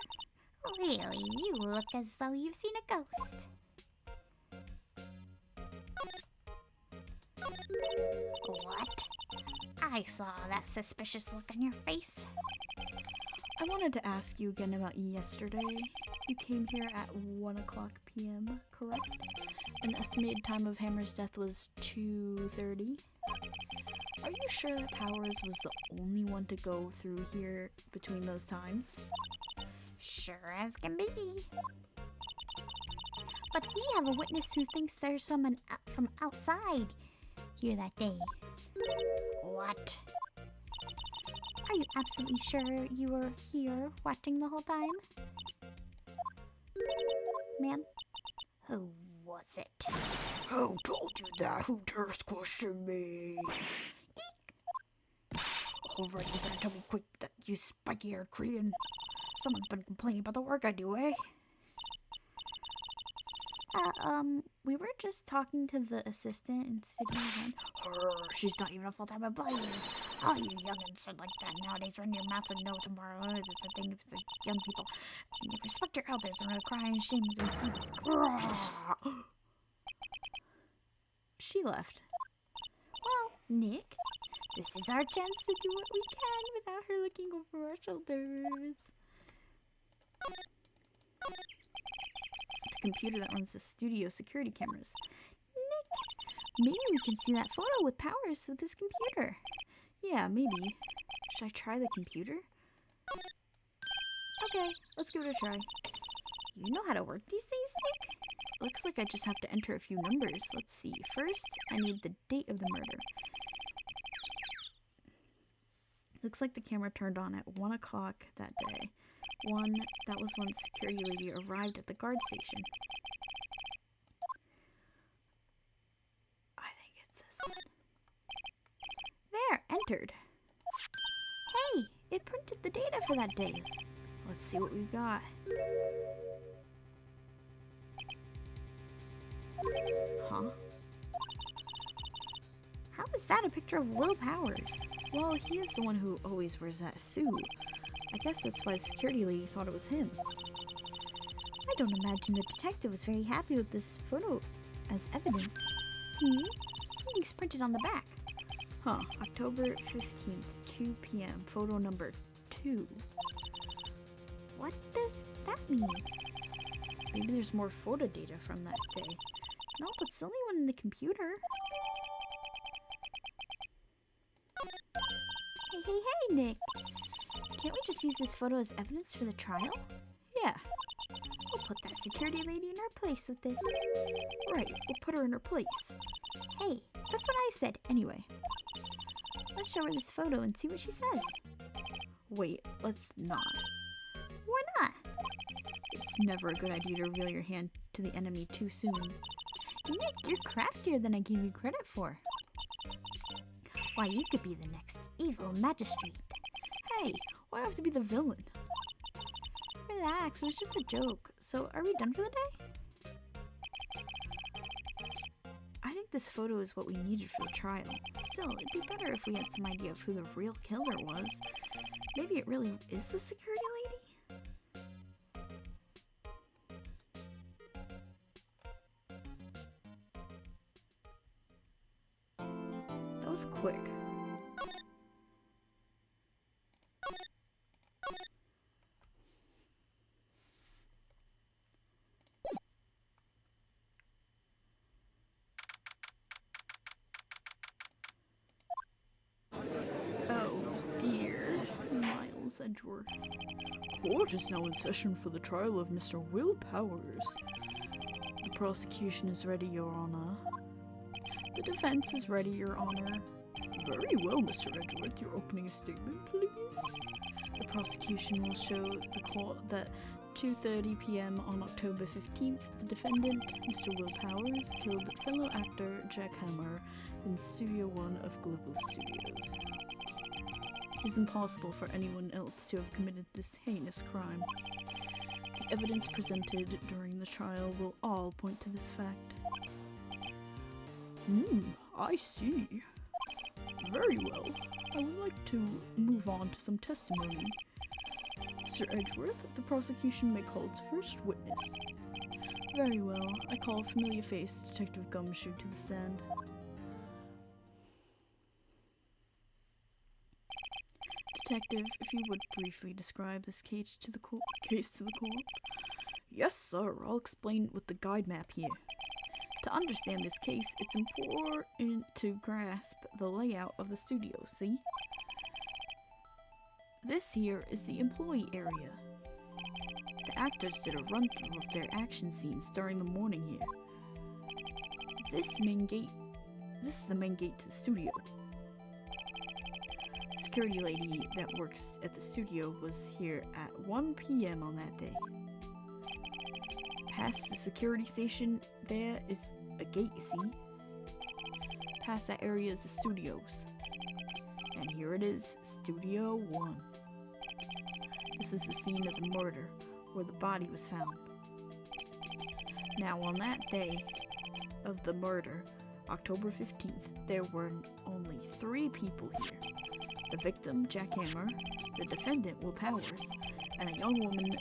Really? You look as though you've seen a ghost. What? I saw that suspicious look on your face. I wanted to ask you again about yesterday. You came here at 1 o'clock p.m., correct? An estimated time of Hammer's death was 2:30. Are you sure that Powers was the only one to go through here between those times? Sure as can be. But we have a witness who thinks there's someone from outside here that day. What? Are you absolutely sure you were here watching the whole time? Ma'am? Who was it? Who told you that? Who dares question me? Alright, you better tell me quick that you spiky-haired Korean. Someone's been complaining about the work I do, eh? We were just talking to the assistant in Studio 1. She's not even a full-time employee. All you youngins are like that nowadays. Run your mouths and know tomorrow. It's a thing of the young people. And you respect your elders and don't cry and shame their kids. She left. Well, Nick, this is our chance to do what we can without her looking over our shoulders. The computer that runs the studio security cameras. Nick, maybe we can see that photo with Powers with this computer. Yeah, maybe. Should I try the computer? Okay, let's give it a try. You know how to work these things, Nick? Looks like I just have to enter a few numbers. Let's see. First, I need the date of the murder. Looks like the camera turned on at 1 o'clock that day. That was when security lady arrived at the guard station. I think it's this one. There, entered. Hey, it printed the data for that day. Let's see what we've got. Huh? How is that a picture of Will Powers? Well, he is the one who always wears that suit. I guess that's why the security lady thought it was him. I don't imagine the detective was very happy with this photo as evidence. Something's printed on the back. Huh. October 15th, 2 p.m. Photo number 2. What does that mean? Maybe there's more photo data from that day. No, but it's the only one in the computer. Hey, Nick. Can't we just use this photo as evidence for the trial? Yeah. We'll put that security lady in her place with this. Right, we'll put her in her place. Hey, that's what I said. Anyway. Let's show her this photo and see what she says. Wait, let's not. Why not? It's never a good idea to reveal your hand to the enemy too soon. Nick, you're craftier than I gave you credit for. Why, you could be the next evil magistrate. Hey, why do I have to be the villain? Relax, it was just a joke. So, are we done for the day? I think this photo is what we needed for the trial. Still, it'd be better if we had some idea of who the real killer was. Maybe it really is the security lady? That was quick. Edgeworth. Court is now in session for the trial of Mr. Will Powers. The prosecution is ready, Your Honor. The defense is ready, Your Honor. Very well, Mr. Edgeworth. Your opening statement, please. The prosecution will show the court that 2:30 p.m. on October 15th, the defendant, Mr. Will Powers, killed fellow actor Jack Hammer in Studio 1 of Global Studios. It is impossible for anyone else to have committed this heinous crime. The evidence presented during the trial will all point to this fact. I see. Very well. I would like to move on to some testimony. Mr. Edgeworth, the prosecution may call its first witness. Very well. I call familiar face Detective Gumshoe to the stand. Detective, if you would briefly describe this case to the court. Yes, sir. I'll explain with the guide map here. To understand this case, it's important to grasp the layout of the studio, see? This here is the employee area. The actors did a run-through of their action scenes during the morning here. This is the main gate to the studio. The security lady that works at the studio was here at 1 p.m. on that day. Past the security station, there is a gate, you see? Past that area is the studios. And here it is, Studio 1. This is the scene of the murder, where the body was found. Now on that day of the murder, October 15th, there were only 3 people here. The victim, Jack Hammer, the defendant, Will Powers, and a young woman,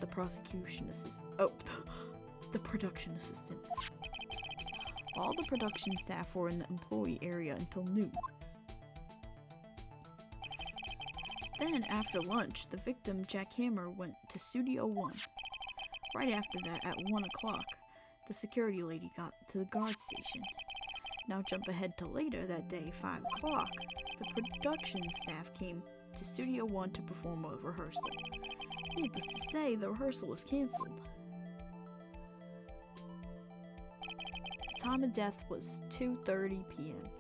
the production assistant. All the production staff were in the employee area until noon. Then, after lunch, the victim, Jack Hammer, went to Studio 1. Right after that, at 1 o'clock, the security lady got to the guard station. Now jump ahead to later that day, 5 o'clock. The production staff came to Studio 1 to perform a rehearsal. Needless to say, the rehearsal was cancelled. The time of death was 2:30 p.m.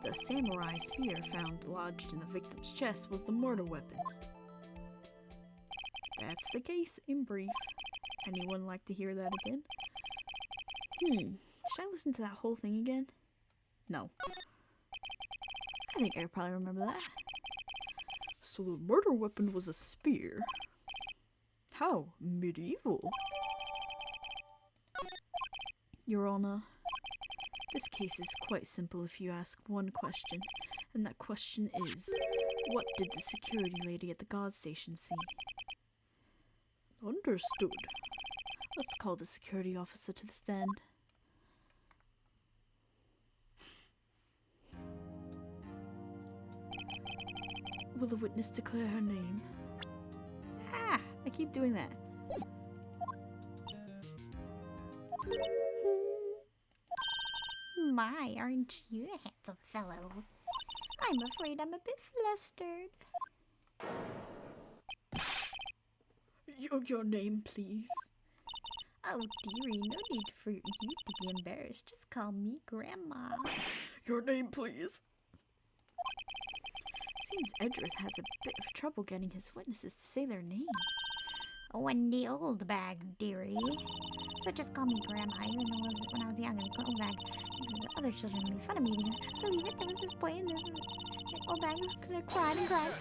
The samurai spear found lodged in the victim's chest was the murder weapon. That's the case in brief. Anyone like to hear that again? Should I listen to that whole thing again? No. I think I probably remember that. So the murder weapon was a spear. How medieval. Your Honor, this case is quite simple if you ask one question, and that question is, what did the security lady at the guard station see? Understood. Let's call the security officer to the stand. Will the witness declare her name? Ah, I keep doing that. My, aren't you a handsome fellow? I'm afraid I'm a bit flustered. Your name, please. Oh, dearie, no need for you to be embarrassed. Just call me Grandma. Your name, please. Seems Edgeworth has a bit of trouble getting his witnesses to say their names. When the old bag, dearie. So just call me Grandma, even though when I was young and old bag. The other children made fun of me because, believe it, there was this boy in this old bag because I cried and cried.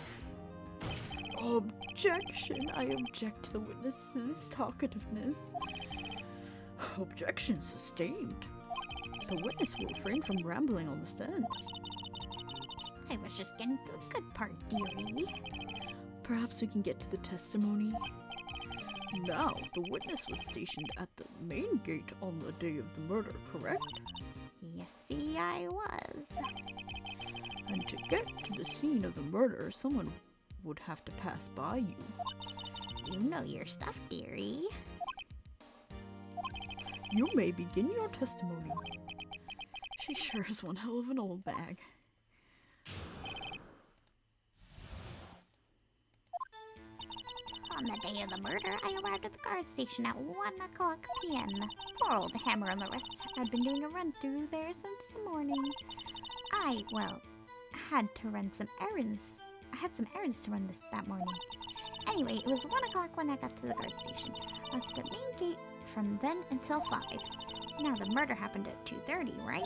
Objection! I object to the witness's talkativeness. Objection sustained. The witness will refrain from rambling on the stand. I was just getting to the good part, dearie. Perhaps we can get to the testimony. Now, the witness was stationed at the main gate on the day of the murder, correct? Yes, see, I was. And to get to the scene of the murder, someone would have to pass by you. You know your stuff, dearie. You may begin your testimony. She sure is one hell of an old bag. On the day of the murder, I arrived at the guard station at 1:00 p.m. Poor old Hammer and the rest had been doing a run-through there since the morning. I had to run some errands. I had some errands to run that morning. Anyway, it was 1:00 when I got to the guard station. I was at the main gate from then until 5. Now, the murder happened at 2:30, right?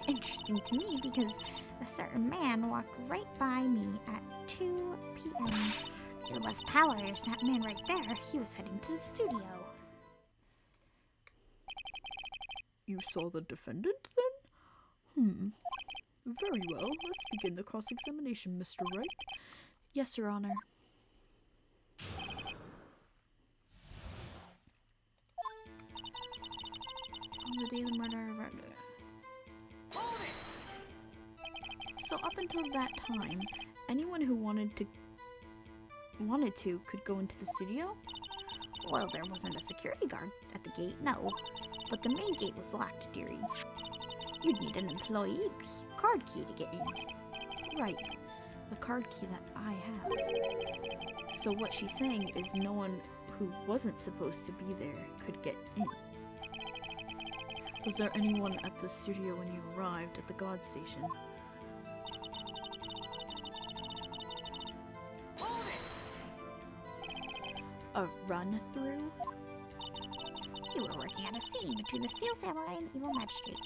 Interesting to me because a certain man walked right by me at 2 p.m. It was Powers, that man right there. He was heading to the studio. You saw the defendant, then? Very well. Let's begin the cross-examination, Mr. Wright. Yes, Your Honor. On the day of the murder, so up until that time, anyone who wanted to could go into the studio? Well, there wasn't a security guard at the gate, no. But the main gate was locked, dearie. You'd need an employee card key to get in. Right. The card key that I have. So what she's saying is no one who wasn't supposed to be there could get in. Was there anyone at the studio when you arrived at the guard station? A run-through? You were working on a scene between the Steel Samurai and the Evil Magistrate.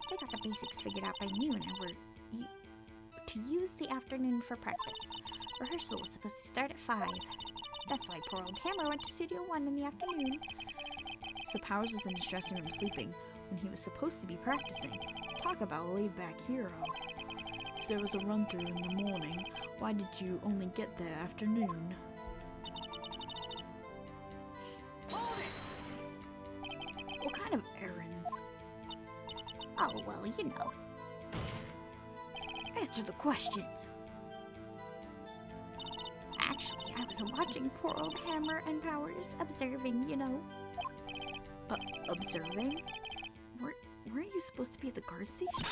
They got the basics figured out by noon and were to use the afternoon for practice. Rehearsal was supposed to start at 5. That's why poor old Hammer went to Studio 1 in the afternoon. So Powers was in his dressing room sleeping when he was supposed to be practicing. Talk about a laid-back hero. If there was a run-through in the morning, why did you only get there afternoon? What kind of errands? Oh, well, you know. Answer the question. Actually, I was watching poor old Hammer and Powers, observing, you know. Observing? Weren't you supposed to be at the guard station?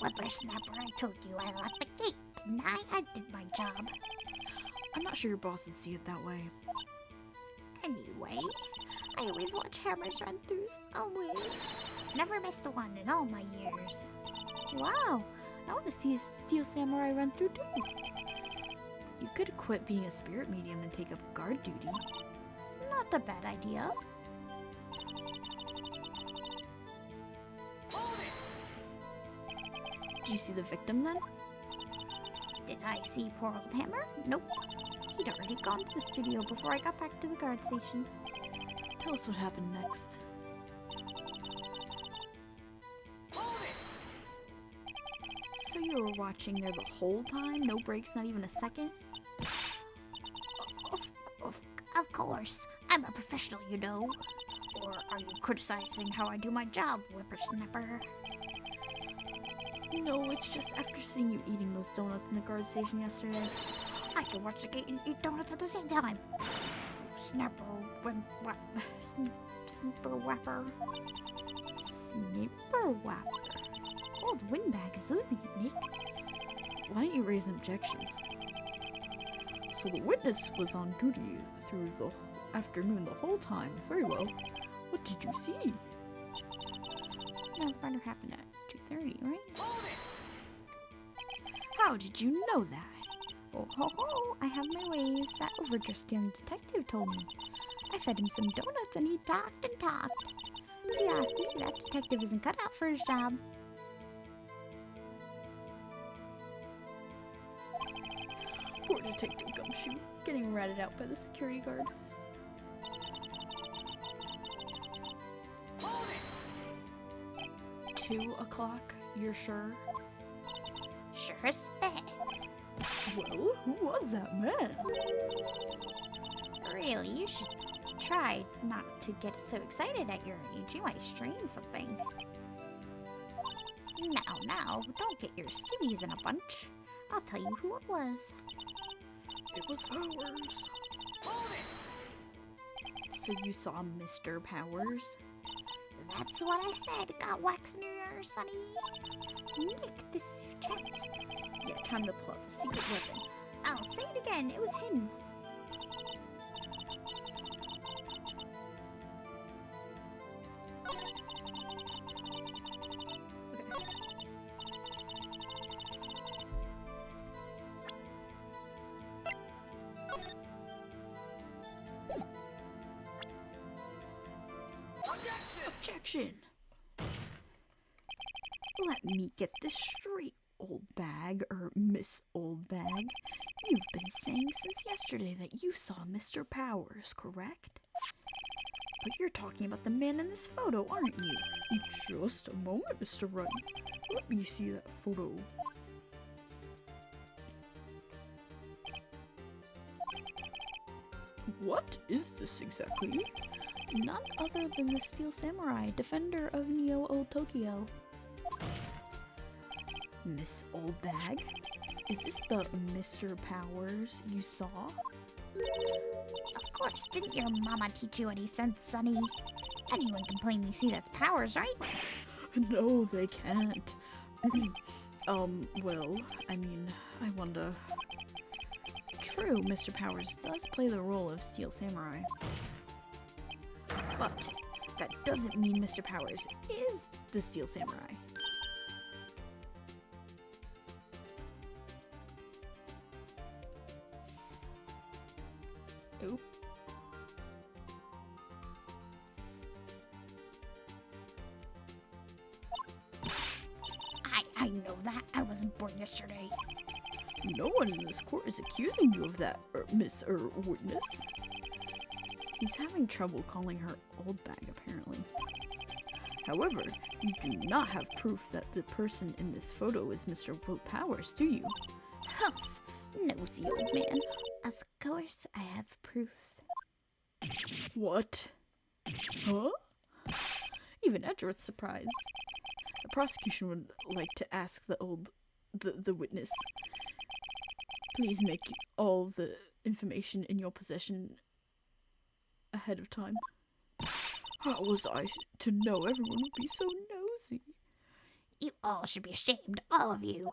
Whippersnapper, I told you I locked the gate, didn't I? I did my job. I'm not sure your boss would see it that way. Anyway, I always watch Hammer's run-throughs, always. Never missed one in all my years. Wow, I want to see a Steel Samurai run through too. You could quit being a spirit medium and take up guard duty. Not a bad idea. Did you see the victim then? Did I see poor old Hammer? Nope. He'd already gone to the studio before I got back to the guard station. Tell us what happened next. So you were watching there the whole time? No breaks, not even a second? Of course. I'm a professional, you know. Or are you criticizing how I do my job, whippersnapper? No, it's just after seeing you eating those donuts in the guard station yesterday. I can watch the gate and eat donuts at the same time. Snapper, snipper, whapper. Snipper whapper. Old Windbag is losing it, Nick. Why don't you raise an objection? So the witness was on duty through the afternoon the whole time. Very well. What did you see? No, the murder happened at 2:30, right? How did you know that? Oh ho ho! I have my ways. That overdressed young detective told me. I fed him some donuts and he talked and talked. If you ask me, that detective isn't cut out for his job. Poor Detective Gumshoe, getting ratted out by the security guard. Hold it! 2 o'clock, you're sure? Sure as spit. Well, who was that man? Really, you should try not to get so excited at your age. You might strain something. Now, don't get your skivvies in a bunch. I'll tell you who it was. It was Powers. Hold it! So you saw Mr. Powers? That's what I said. Got wax in your ear, Sonny. Nick, this is your chance. Yeah, time to pull out the secret weapon. I'll say it again. It was him. Objection! Let me get this straight, old bag, or Miss Old Bag. You've been saying since yesterday that you saw Mr. Powers, correct? But you're talking about the man in this photo, aren't you? Just a moment, Mr. Wright. Let me see that photo. What is this exactly? None other than the Steel Samurai, defender of Neo Old Tokyo. Miss Old Bag? Is this the Mr. Powers you saw? Of course, didn't your mama teach you any sense, Sonny? Anyone can plainly see that's Powers, right? No, they can't. Well, I mean, I wonder. True, Mr. Powers does play the role of Steel Samurai. But that doesn't mean Mr. Powers is the Steel Samurai. Oop. I know that. I wasn't born yesterday. No one in this court is accusing you of that, Miss Witness. He's having trouble calling her old bag, apparently. However, you do not have proof that the person in this photo is Mr. Will Powers, do you? Humph, nosy old man. Of course I have proof. What? Huh? Even Edward's surprised. The prosecution would like to ask the witness, please make all the information in your possession ahead of time. How was I to know everyone would be so nosy? You all should be ashamed, all of you.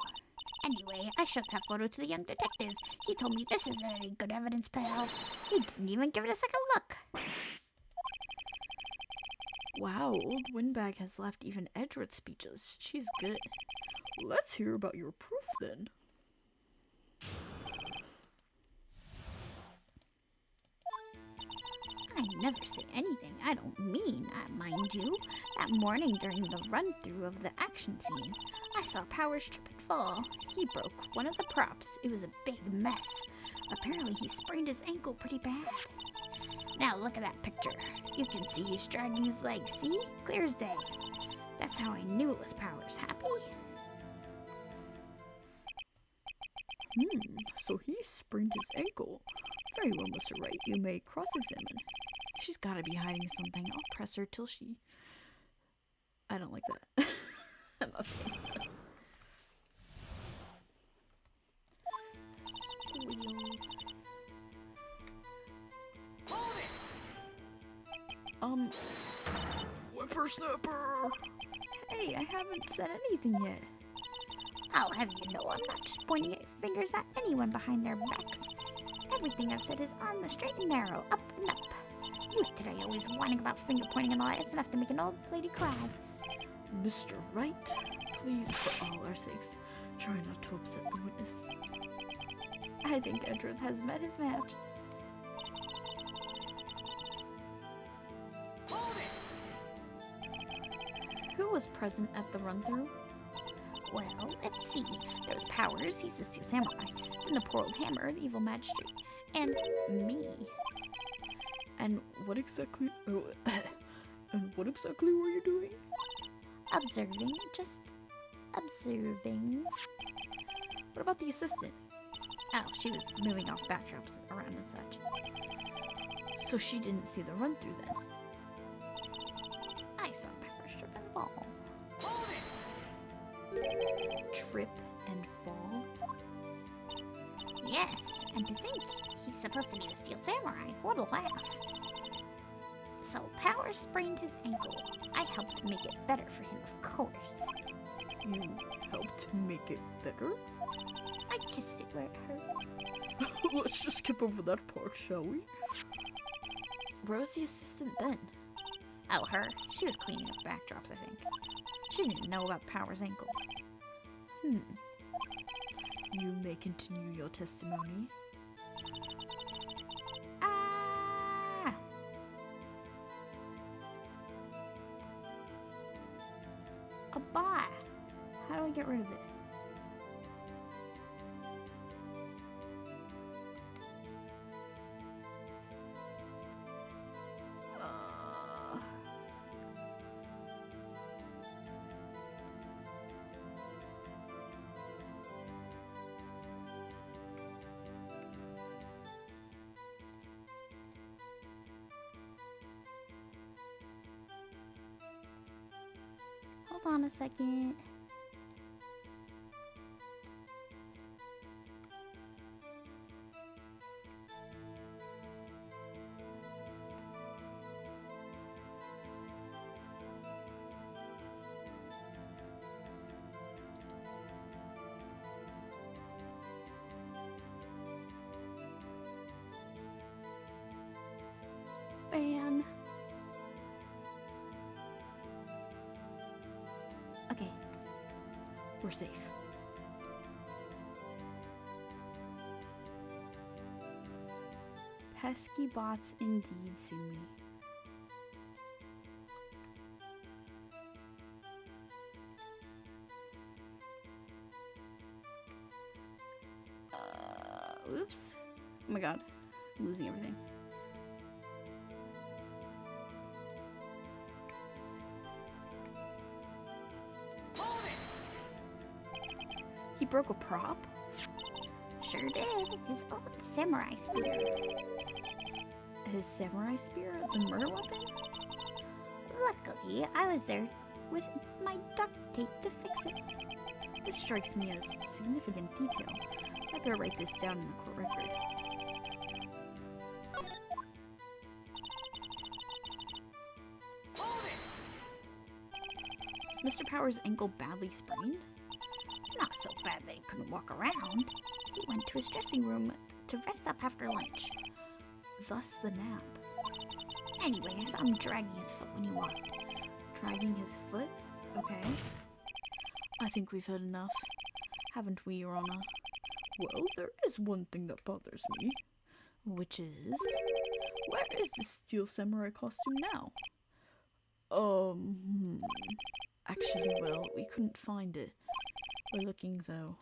Anyway, I showed that photo to the young detective. He told me this isn't any good evidence, pal. He didn't even give it a second look. Wow, old Windbag has left even Edward speechless. She's good. Let's hear about your proof then. I never say anything I don't mean, mind you. That morning during the run-through of the action scene, I saw Powers trip and fall. He broke one of the props. It was a big mess. Apparently he sprained his ankle pretty bad. Now look at that picture. You can see he's dragging his legs, see? Clear as day. That's how I knew it was Powers. Happy? So he sprained his ankle. Very well, Mr. Wright. You may cross-examine. She's gotta be hiding something. I'll press her till she... I don't like that. I'm not saying that. Squeals. Whippersnapper! Hey, I haven't said anything yet. I'll have you know I'm not just pointing fingers at anyone behind their backs. Everything I've said is on the straight and narrow, up and up. Youth today always whining about finger pointing and all that is enough to make an old lady cry. Mr. Wright, please, for all our sakes, try not to upset the witness. I think Edward has met his match. was present at the run-through? Well, let's see. There was Powers, he's the Steel Samurai. Then the poor old Hammer, the evil magistrate. And me. And what exactly... Oh, and what exactly were you doing? Observing. Just observing. What about the assistant? Oh, she was moving off backdrops around and such. So she didn't see the run-through then? I saw Powers trip and fall. Trip and fall? Yes, and to think he's supposed to be the Steel Samurai. What a laugh. So Powers sprained his ankle. I helped make it better for him, of course. You helped make it better? I kissed it where it hurt. Let's just skip over that part, shall we? Where was the assistant then? Oh, her. She was cleaning up backdrops, I think. She didn't know about Powers' ankle. You may continue your testimony. Ah! A bot. How do I get rid of it? Hold on a second. Ban. Okay. We're safe. Pesky bots indeed, Sumi. Oops. Oh my god. I'm losing everything. He broke a prop? Sure did. His old samurai spear. His samurai spear? The murder weapon? Luckily, I was there with my duct tape to fix it. This strikes me as significant detail. I better write this down in the court record. Is Mr. Powers' ankle badly sprained? Not so bad that he couldn't walk around. He went to his dressing room to rest up after lunch. Thus the nap. Anyway, I saw him dragging his foot when he walked. Dragging his foot? Okay. I think we've had enough. Haven't we, Your Honor? Well, there is one thing that bothers me. Which is... Where is the Steel Samurai costume now? Actually, well, we couldn't find it. We're looking, though.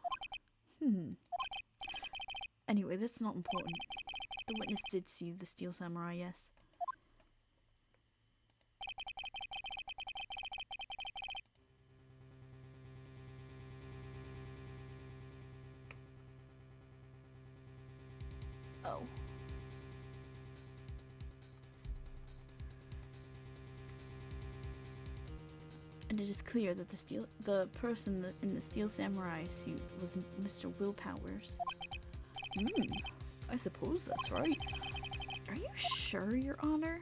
Anyway, that's not important. The witness did see the Steel Samurai, yes. Oh. And it is clear that the person in the Steel Samurai suit was Mr. Will Powers. I suppose that's right. Are you sure, Your Honor?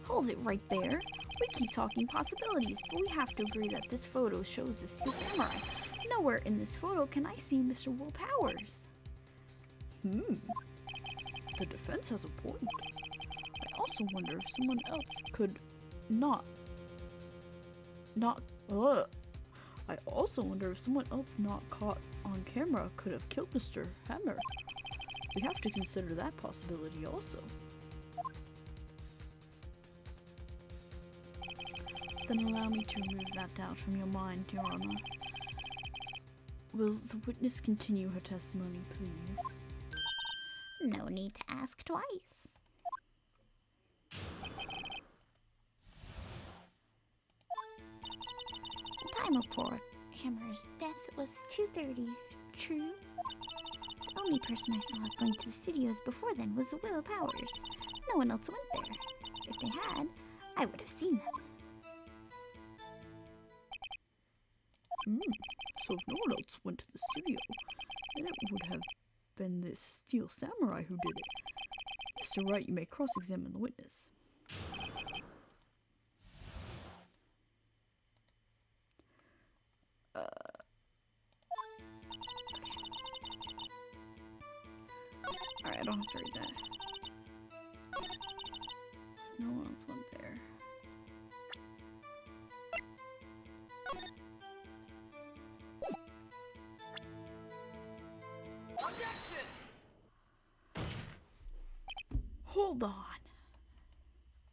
Hold it right there. We keep talking possibilities, but we have to agree that this photo shows the Steel Samurai. Nowhere in this photo can I see Mr. Will Powers. The defense has a point. I also wonder if someone else could I also wonder if someone else not caught on camera could have killed Mr. Hammer. We have to consider that possibility also. Then allow me to remove that doubt from your mind, Your Honor. Will the witness continue her testimony, please? No need to ask twice. The time of poor Hammer's death was 2:30. True. The only person I saw going to the studios before then was Will Powers. No one else went there. If they had, I would have seen them. So if no one else went to the studio, then it would have been this Steel Samurai who did it. Mr. Wright, you may cross-examine the witness. Alright, I don't have to read that. No one else went there. Hold on.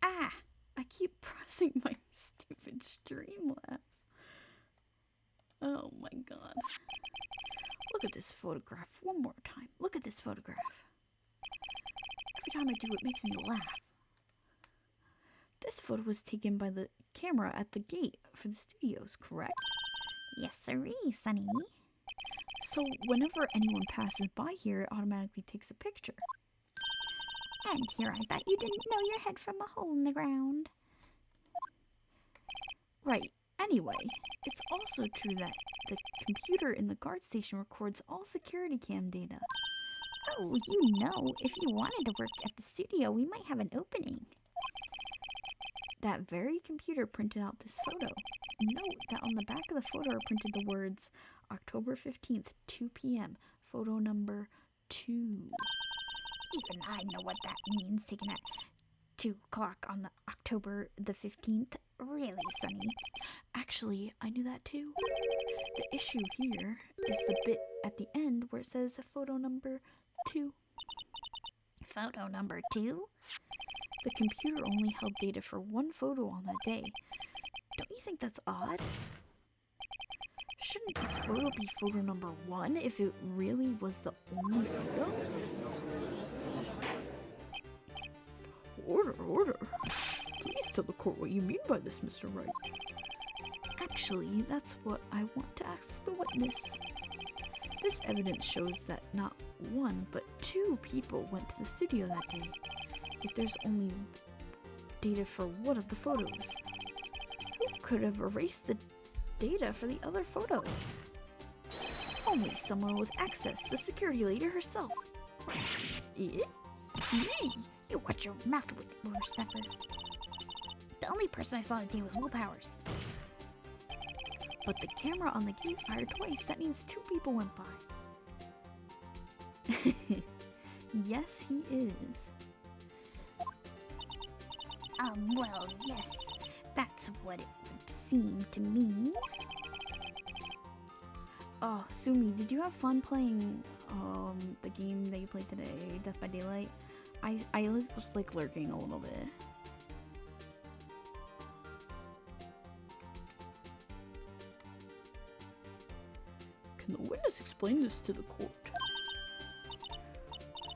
Ah! I keep pressing my stupid Streamlabs. Oh my god. Look at this photograph one more time. Look at this photograph. Every time I do, it makes me laugh. This photo was taken by the camera at the gate for the studios, correct? Yes, sirree, Sonny. So whenever anyone passes by here, it automatically takes a picture. And here I thought you didn't know your head from a hole in the ground. Right. Anyway, it's also true that the computer in the guard station records all security cam data. Oh, you know, if you wanted to work at the studio, we might have an opening. That very computer printed out this photo. Note that on the back of the photo are printed the words October 15th, 2 p.m., photo number 2. Even I know what that means, taken at 2 o'clock on the October the 15th. Really, Sonny? Actually, I knew that too. The issue here is the bit at the end where it says photo number 2. Photo number 2? The computer only held data for one photo on that day. Don't you think that's odd? Shouldn't this photo be photo number 1 if it really was the only photo? Order. Please tell the court what you mean by this, Mr. Wright. Actually, that's what I want to ask the witness. This evidence shows that not 1, but 2 people went to the studio that day. If there's only data for one of the photos, who could have erased the data for the other photo? Only someone with access, the security lady herself. Me? You watch your mouth, Whippersnapper. The only person I saw that day was Will Powers. But the camera on the gate fired twice. That means 2 people went by. Yes, he is. Well, yes. That's what it would seem to me. Oh, Sumi, did you have fun playing the game that you played today, Death by Daylight? I was like lurking a little bit. Can the witness explain this to the court?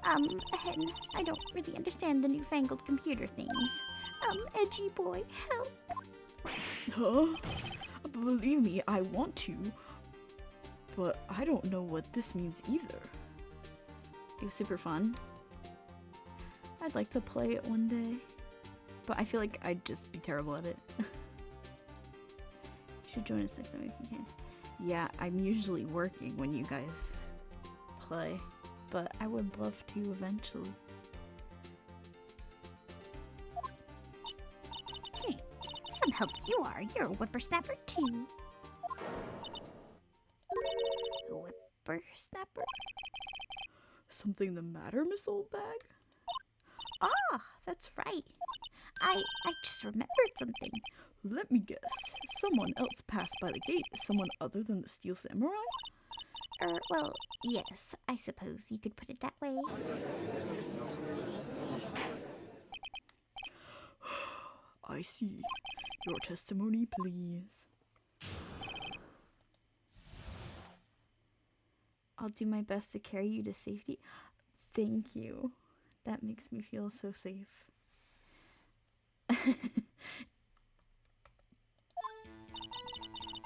Hen, I don't really understand the newfangled computer things. Edgy boy, help. Huh? Believe me, I want to, but I don't know what this means either. It was super fun. I'd like to play it one day, but I feel like I'd just be terrible at it. You should join us next time if you can. Yeah, I'm usually working when you guys play, but I would love to eventually. Some help you are. You're a whippersnapper too. Whippersnapper? Something the matter, Miss Oldbag? Ah, that's right. I just remembered something. Let me guess. Someone else passed by the gate. Someone other than the Steel Samurai? Well, yes, I suppose you could put it that way. I see. Your testimony, please. I'll do my best to carry you to safety. Thank you. That makes me feel so safe.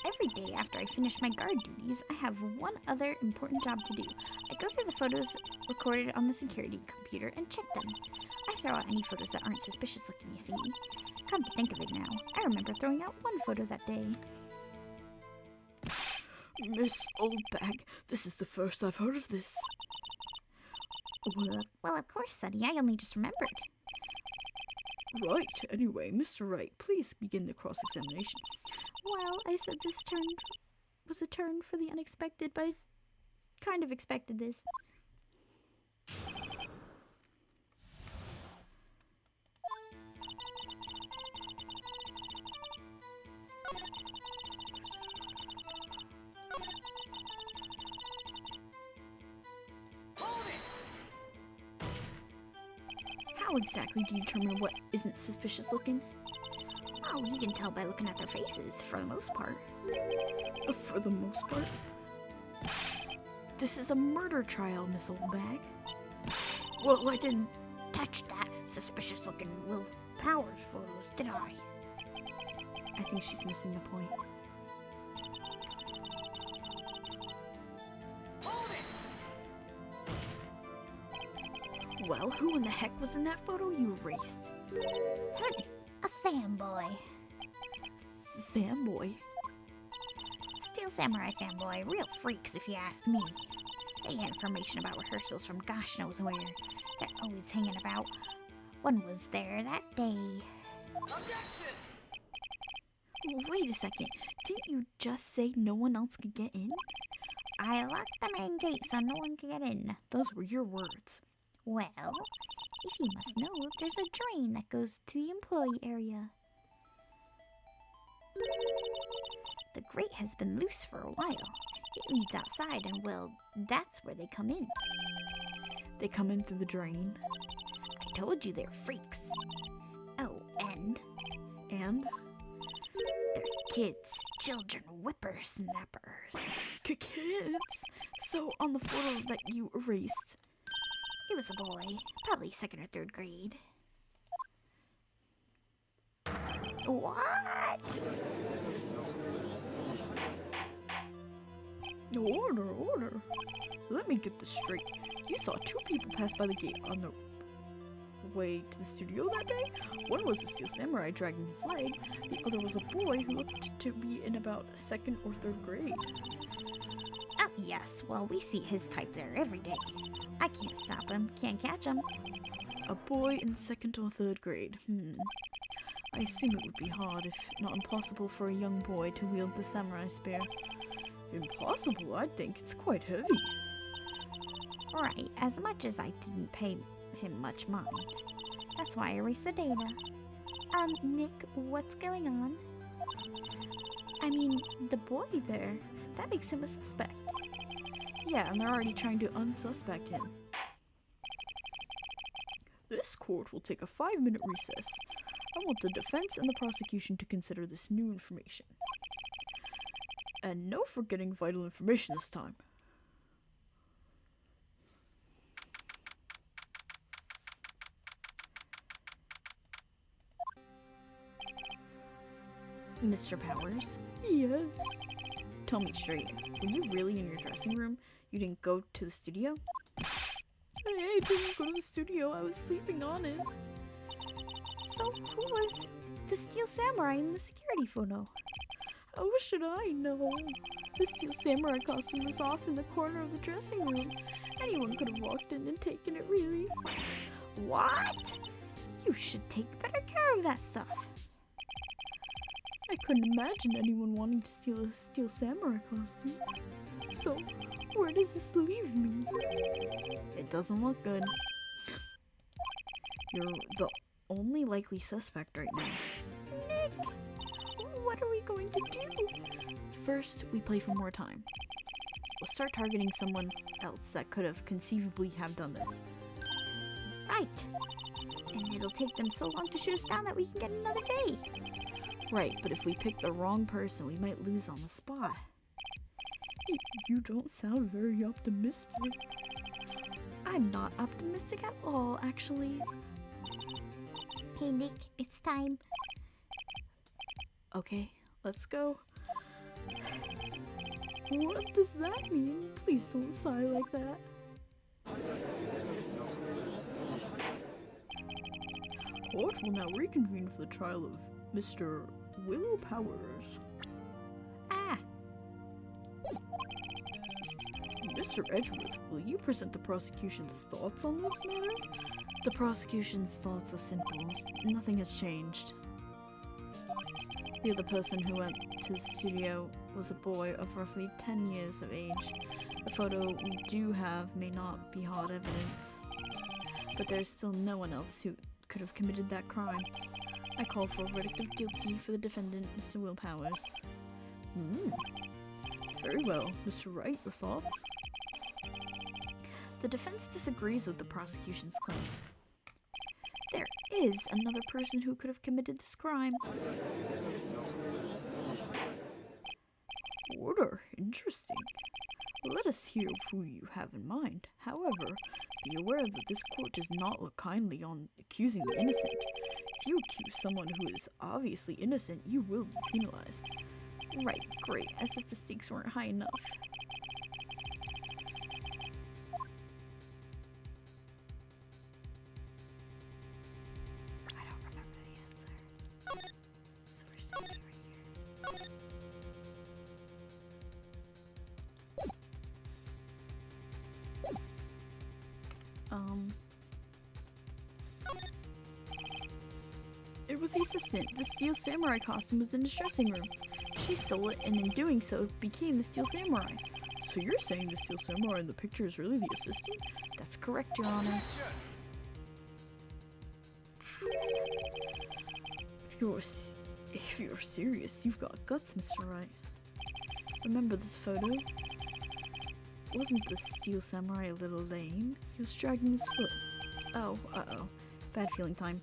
Every day after I finish my guard duties, I have one other important job to do. I go through the photos recorded on the security computer and check them. I throw out any photos that aren't suspicious looking, you see. Come to think of it now, I remember throwing out one photo that day. Miss Oldbag, this is the first I've heard of this. Well, of course, Sonny, I only just remembered. Right, anyway, Mr. Wright, please begin the cross-examination. Well, I said this turn was a turn for the unexpected, but I kind of expected this. How exactly do you determine what isn't suspicious looking? Oh, you can tell by looking at their faces, for the most part. For the most part? This is a murder trial, Miss Oldbag. Well, I didn't touch that suspicious looking Will Powers photos, did I? I think she's missing the point. Well, who in the heck was in that photo you erased? A fanboy. Fanboy? Steel Samurai fanboy. Real freaks, if you ask me. They get information about rehearsals from gosh knows where. They're always hanging about. One was there that day. Wait a second. Didn't you just say no one else could get in? I locked the main gate so no one could get in. Those were your words. Well, if you must know, there's a drain that goes to the employee area. The grate has been loose for a while. It leads outside and, well, that's where they come in. They come in through the drain. I told you they're freaks. Oh, and? And? They're kids, children, whippersnappers. Kids? So, on the photo that you erased, it was a boy, probably 2nd or 3rd grade. What? Order. Let me get this straight. You saw 2 people pass by the gate on the way to the studio that day? One was the Steel Samurai dragging his leg. The other was a boy who looked to be in about 2nd or 3rd grade. Oh, yes. Well, we see his type there every day. I can't stop him. Can't catch him. A boy in 2nd or 3rd grade. I assume it would be hard, if not impossible, for a young boy to wield the samurai spear. Impossible? I think it's quite heavy. Right. As much as I didn't pay him much mind. That's why I erased the data. Nick, what's going on? I mean, the boy there. That makes him a suspect. Yeah, and they're already trying to unsuspect him. This court will take a 5-minute recess. I want the defense and the prosecution to consider this new information. And no forgetting vital information this time. Mr. Powers? Yes. Tell me straight, were you really in your dressing room? You didn't go to the studio? I didn't go to the studio. I was sleeping, honest. So who was the Steel Samurai in the security photo? How should I know? The Steel Samurai costume was off in the corner of the dressing room. Anyone could have walked in and taken it, really. What? You should take better care of that stuff. I couldn't imagine anyone wanting to steal a Steel Samurai costume. So, where does this leave me? It doesn't look good. You're the only likely suspect right now. Nick! What are we going to do? First, we play for more time. We'll start targeting someone else that could have conceivably have done this. Right. And it'll take them so long to shoot us down that we can get another day. Right, but if we pick the wrong person, we might lose on the spot. You don't sound very optimistic. I'm not optimistic at all, actually. Hey Nick, it's time. Okay, let's go. What does that mean? Please don't sigh like that. Court will now reconvene for the trial of Mr. Will Powers. Ah! Mr. Edgeworth, will you present the prosecution's thoughts on this matter? The prosecution's thoughts are simple. Nothing has changed. The other person who went to the studio was a boy of roughly 10 years of age. The photo we do have may not be hard evidence, but there's still no one else who could have committed that crime. I call for a verdict of guilty for the defendant, Mr. Will Powers. Very well. Mr. Wright, your thoughts? The defense disagrees with the prosecution's claim. There is another person who could have committed this crime. Order. Interesting. Let us hear who you have in mind. However, be aware that this court does not look kindly on accusing the innocent. If you accuse someone who is obviously innocent, you will be penalized. Right, great, as if the stakes weren't high enough. I don't remember the answer. So we're sitting right here. It was the assistant. The steel samurai costume was in his dressing room. She stole it and in doing so became the steel samurai. So you're saying the steel samurai in the picture is really the assistant? That's correct, Your Honor. If you're serious, you've got guts, Mr. Wright. Remember this photo? Wasn't the steel samurai a little lame? He was dragging his foot. Oh, uh-oh. Bad feeling time.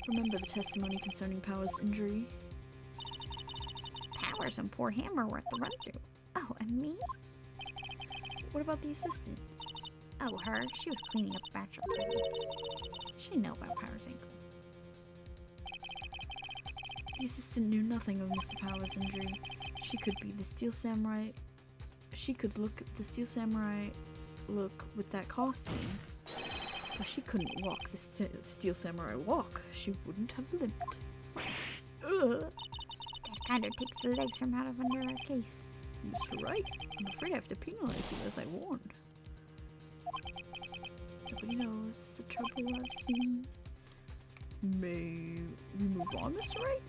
Remember the testimony concerning Powers' injury? Powers and poor Hammer were at the run-through. Oh, and me? What about the assistant? Oh, her. She was cleaning up bathrooms, I think. She didn't know about Powers' ankle. The assistant knew nothing of Mr. Powers' injury. She could be the steel samurai. She could look the steel samurai look with that costume. But she couldn't walk the steel samurai walk. She wouldn't have limped. Ugh. That kind of takes the legs from out of under our case. Mr. Wright, I'm afraid I have to penalize you as I warned. Nobody knows the trouble I've seen. May we move on, Mr. Wright?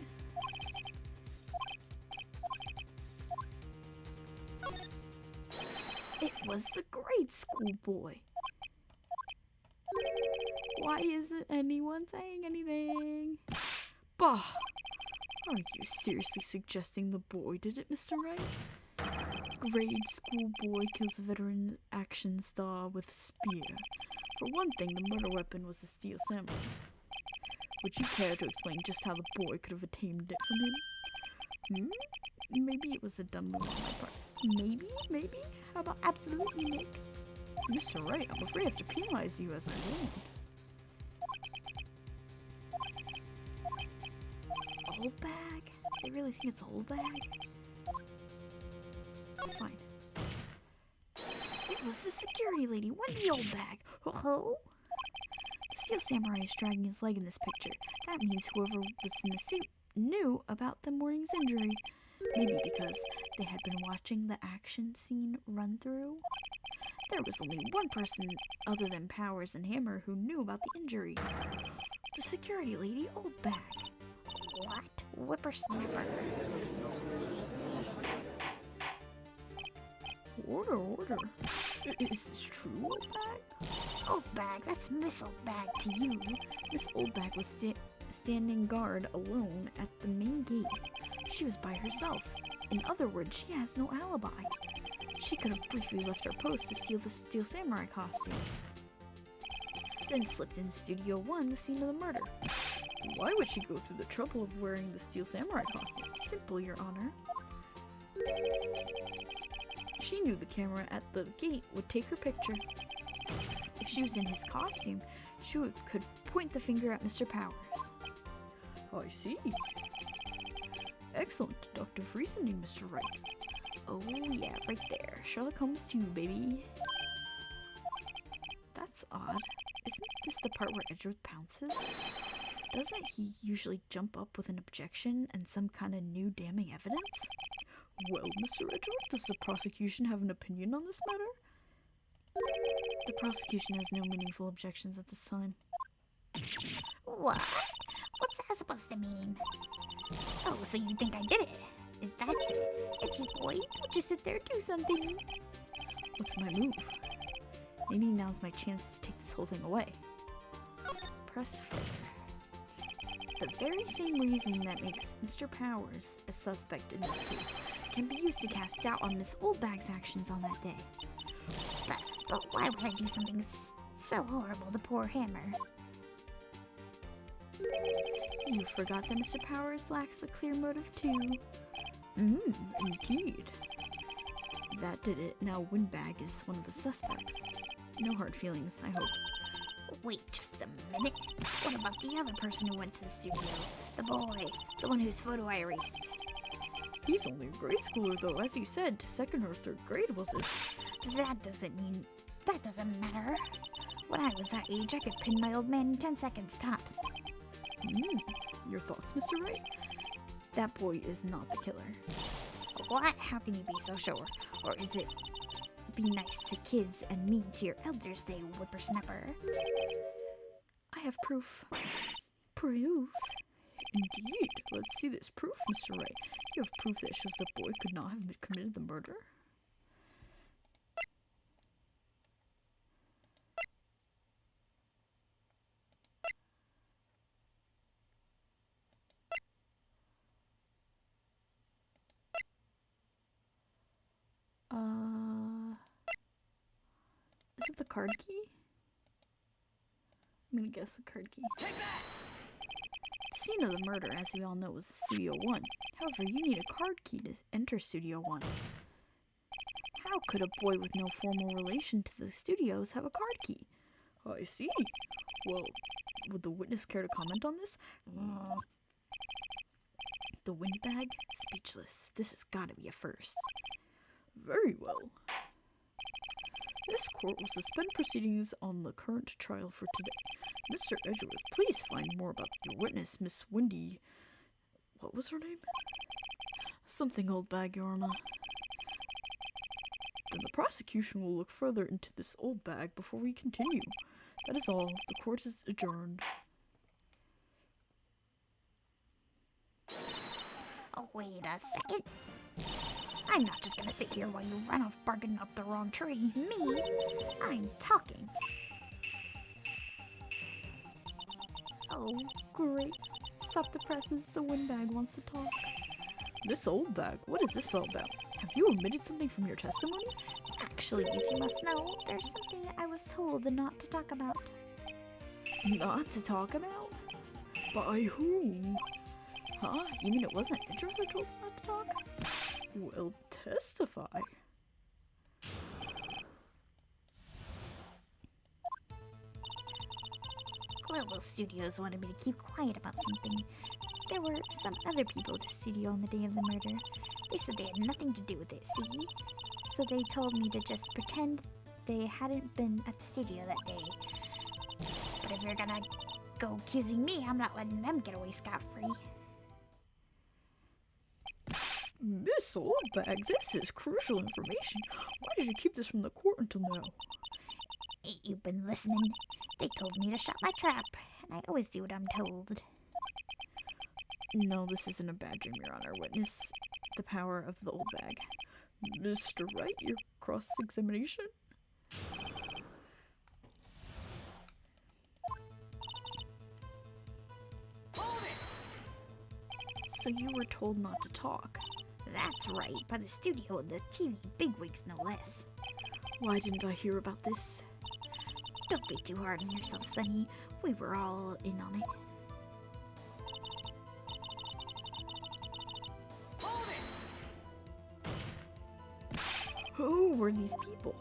It was the grade school boy. Why isn't anyone saying anything? Bah! Are you seriously suggesting the boy did it, Mr. Wright? Grade school boy kills a veteran action star with a spear. For one thing, the murder weapon was a steel samurai. Would you care to explain just how the boy could have obtained it from him? Maybe it was a dumb move on my part. Maybe? How about absolutely, Nick? Mr. Wright, I'm afraid I have to penalize you as I warned. Old bag? They really think it's old bag? Fine. It was the security lady, Wendy Old Bag. Oh. The steel samurai is dragging his leg in this picture. That means whoever was in the suit knew about the morning's injury. Maybe because they had been watching the action scene run through. There was only one person other than Powers and Hammer who knew about the injury. The security lady, Old Bag. What? Whippersnapper. Order. Is this true, Old Bag? Old Bag, that's Miss Old Bag to you. Miss Old Bag was standing guard alone at the main gate. She was by herself. In other words, she has no alibi. She could have briefly left her post to steal the steel samurai costume, then slipped in Studio 1, the scene of the murder. Why would she go through the trouble of wearing the steel samurai costume? Simple, Your Honor. She knew the camera at the gate would take her picture. If she was in his costume, she could point the finger at Mr. Powers. I see. Excellent deductive reasoning, Mr. Wright. Oh yeah, right there. Sherlock Holmes 2, baby. That's odd. Isn't this the part where Edgeworth pounces? Doesn't he usually jump up with an objection and some kind of new damning evidence? Well, Mr. Edgeworth, does the prosecution have an opinion on this matter? The prosecution has no meaningful objections at this time. What? What's that supposed to mean? Oh, so you think I did it? Is that it? Itchy boy, don't just sit there, do something. What's my move? Maybe now's my chance to take this whole thing away. Press further. The very same reason that makes Mr. Powers a suspect in this case can be used to cast doubt on Miss Oldbag's actions on that day. But why would I do something so horrible to poor Hammer? You forgot that Mr. Powers lacks a clear motive too. Indeed. That did it. Now Windbag is one of the suspects. No hard feelings, I hope. Wait just a minute. What about the other person who went to the studio? The boy, the one whose photo I erased. He's only a grade schooler though, as you said, second or third grade, was it? That doesn't matter. When I was that age, I could pin my old man in 10 seconds tops. Your thoughts, Mr. Wright? That boy is not the killer. What? How can you be so sure? Or is it be nice to kids and mean to your elders, they whippersnapper? I have proof. Proof? Indeed. Let's see this proof, Mr. Wright. You have proof that shows the boy could not have committed the murder? Is it the card key? I'm gonna guess the card key. The scene of the murder, as we all know, was Studio 1. However, you need a card key to enter Studio 1. How could a boy with no formal relation to the studios have a card key? I see. Well, would the witness care to comment on this? The Windbag? Speechless. This has got to be a first. Very well. This court will suspend proceedings on the current trial for today. Mr. Edgeworth, please find more about your witness, Miss Windy. What was her name? Something old bag, Your Honor. Then the prosecution will look further into this old bag before we continue. That is all. The court is adjourned. Oh, wait a second. I'm not just gonna sit here while you run off barking up the wrong tree. Me? I'm talking. Oh, great. Stop the presses. The Windbag wants to talk. This old bag? What is this all about? Have you omitted something from your testimony? Actually, if you must know, there's something I was told not to talk about. Not to talk about? By whom? Huh? You mean it wasn't Edgeworth who told you not to talk? Well, testify. Global Studios wanted me to keep quiet about something. There were some other people at the studio on the day of the murder. They said they had nothing to do with it, see? So they told me to just pretend they hadn't been at the studio that day. But if you're gonna go accusing me, I'm not letting them get away scot-free. Miss Oldbag, this is crucial information. Why did you keep this from the court until now? Ain't you been listening? They told me to shut my trap, and I always do what I'm told. No, this isn't a bad dream, Your Honor. Witness the power of the old bag. Mr. Wright, your cross-examination? So you were told not to talk. That's right, by the studio and the TV bigwigs, no less. Why didn't I hear about this? Don't be too hard on yourself, Sonny. We were all in on it. were these people?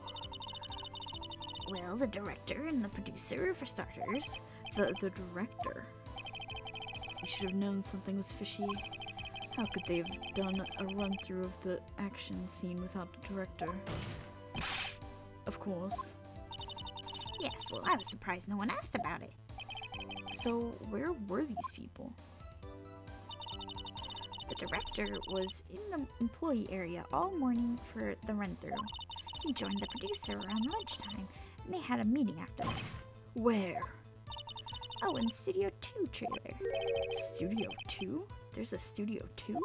Well, the director and the producer, for starters. The director. We should have known something was fishy. How could they have done a run-through of the action scene without the director? Of course. Yes, well, I was surprised no one asked about it. So, where were these people? The director was in the employee area all morning for the run-through. He joined the producer around lunchtime, and they had a meeting after that. Where? Oh, in Studio 2 trailer. Studio 2? There's a Studio 2?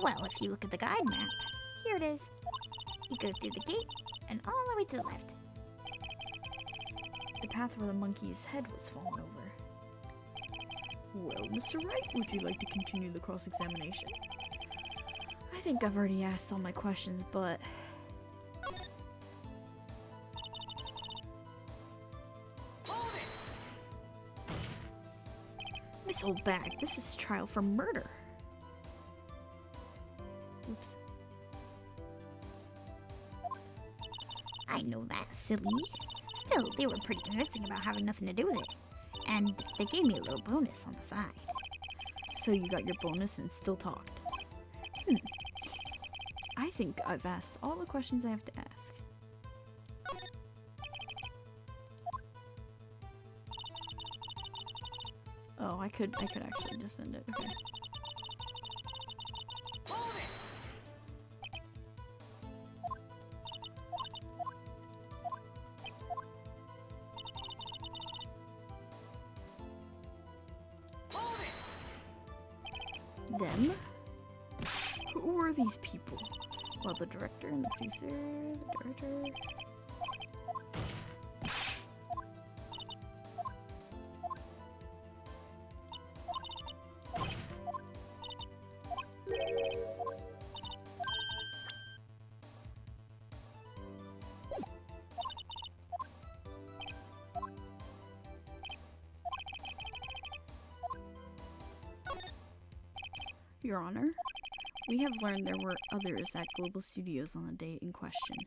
Well, if you look at the guide map, here it is. You go through the gate, and all the way to the left. The path where the monkey's head was fallen over. Well, Mr. Wright, would you like to continue the cross-examination? I think I've already asked all my questions, but... Miss Oldbag, this is trial for murder. Oops. I know that, silly. Still, they were pretty convincing about having nothing to do with it. And they gave me a little bonus on the side. So you got your bonus and still talked. I think I've asked all the questions I have to ask. Oh, I could actually just end it. Okay. Them? Who were these people? Well, the director and the producer, the director... Your Honor, we have learned there were others at Global Studios on the day in question.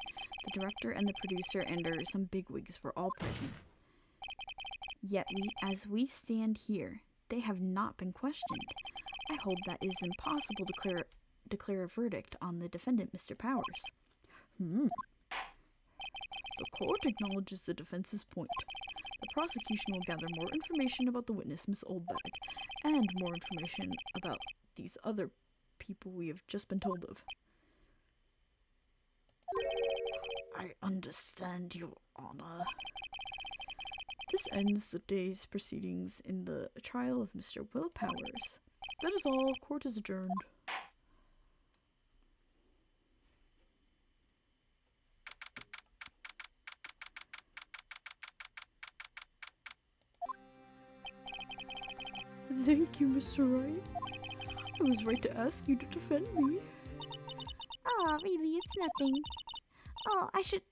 The director and the producer and some bigwigs were all present. Yet, as we stand here, they have not been questioned. I hold that it is impossible to declare a verdict on the defendant, Mr. Powers. The court acknowledges the defense's point. The prosecution will gather more information about the witness, Miss Oldbag, and more information about these other people we have just been told of. I understand, Your Honor. This ends the day's proceedings in the trial of Mr. Will Powers. That is all. Court is adjourned. Thank you, Mr. Wright. I was right to ask you to defend me. Oh, really? It's nothing. Oh, I should...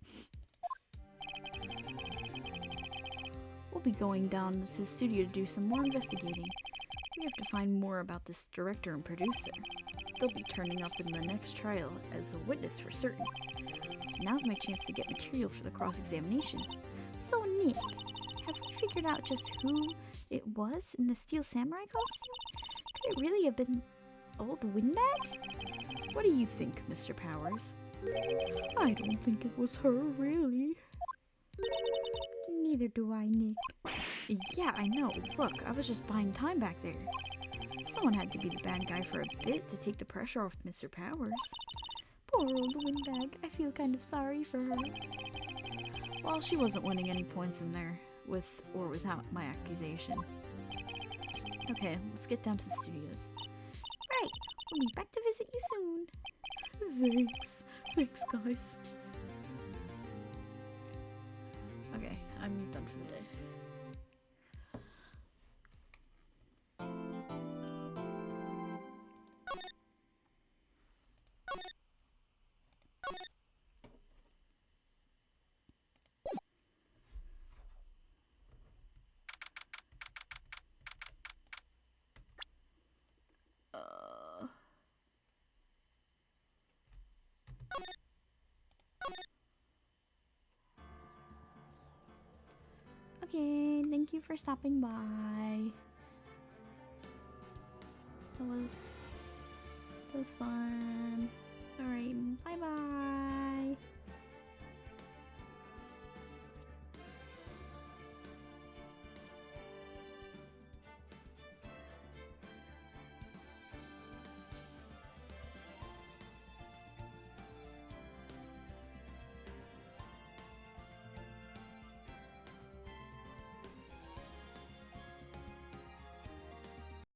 We'll be going down to the studio to do some more investigating. We have to find more about this director and producer. They'll be turning up in the next trial as a witness for certain. So now's my chance to get material for the cross-examination. So, Nick, have we figured out just who it was in the Steel Samurai costume? Could it really have been old Windbag? What do you think, Mr. Powers? I don't think it was her, really. Neither do I, Nick. Yeah, I know. Look, I was just buying time back there. Someone had to be the bad guy for a bit to take the pressure off Mr. Powers. Poor old Windbag. I feel kind of sorry for her. Well, she wasn't winning any points in there, with or without my accusation. Okay, let's get down to the studios. Right. We'll be back to visit you soon. Thanks. Thanks, guys. Okay, I'm done for the day. Okay, thank you for stopping by. That was fun. Alright, bye bye.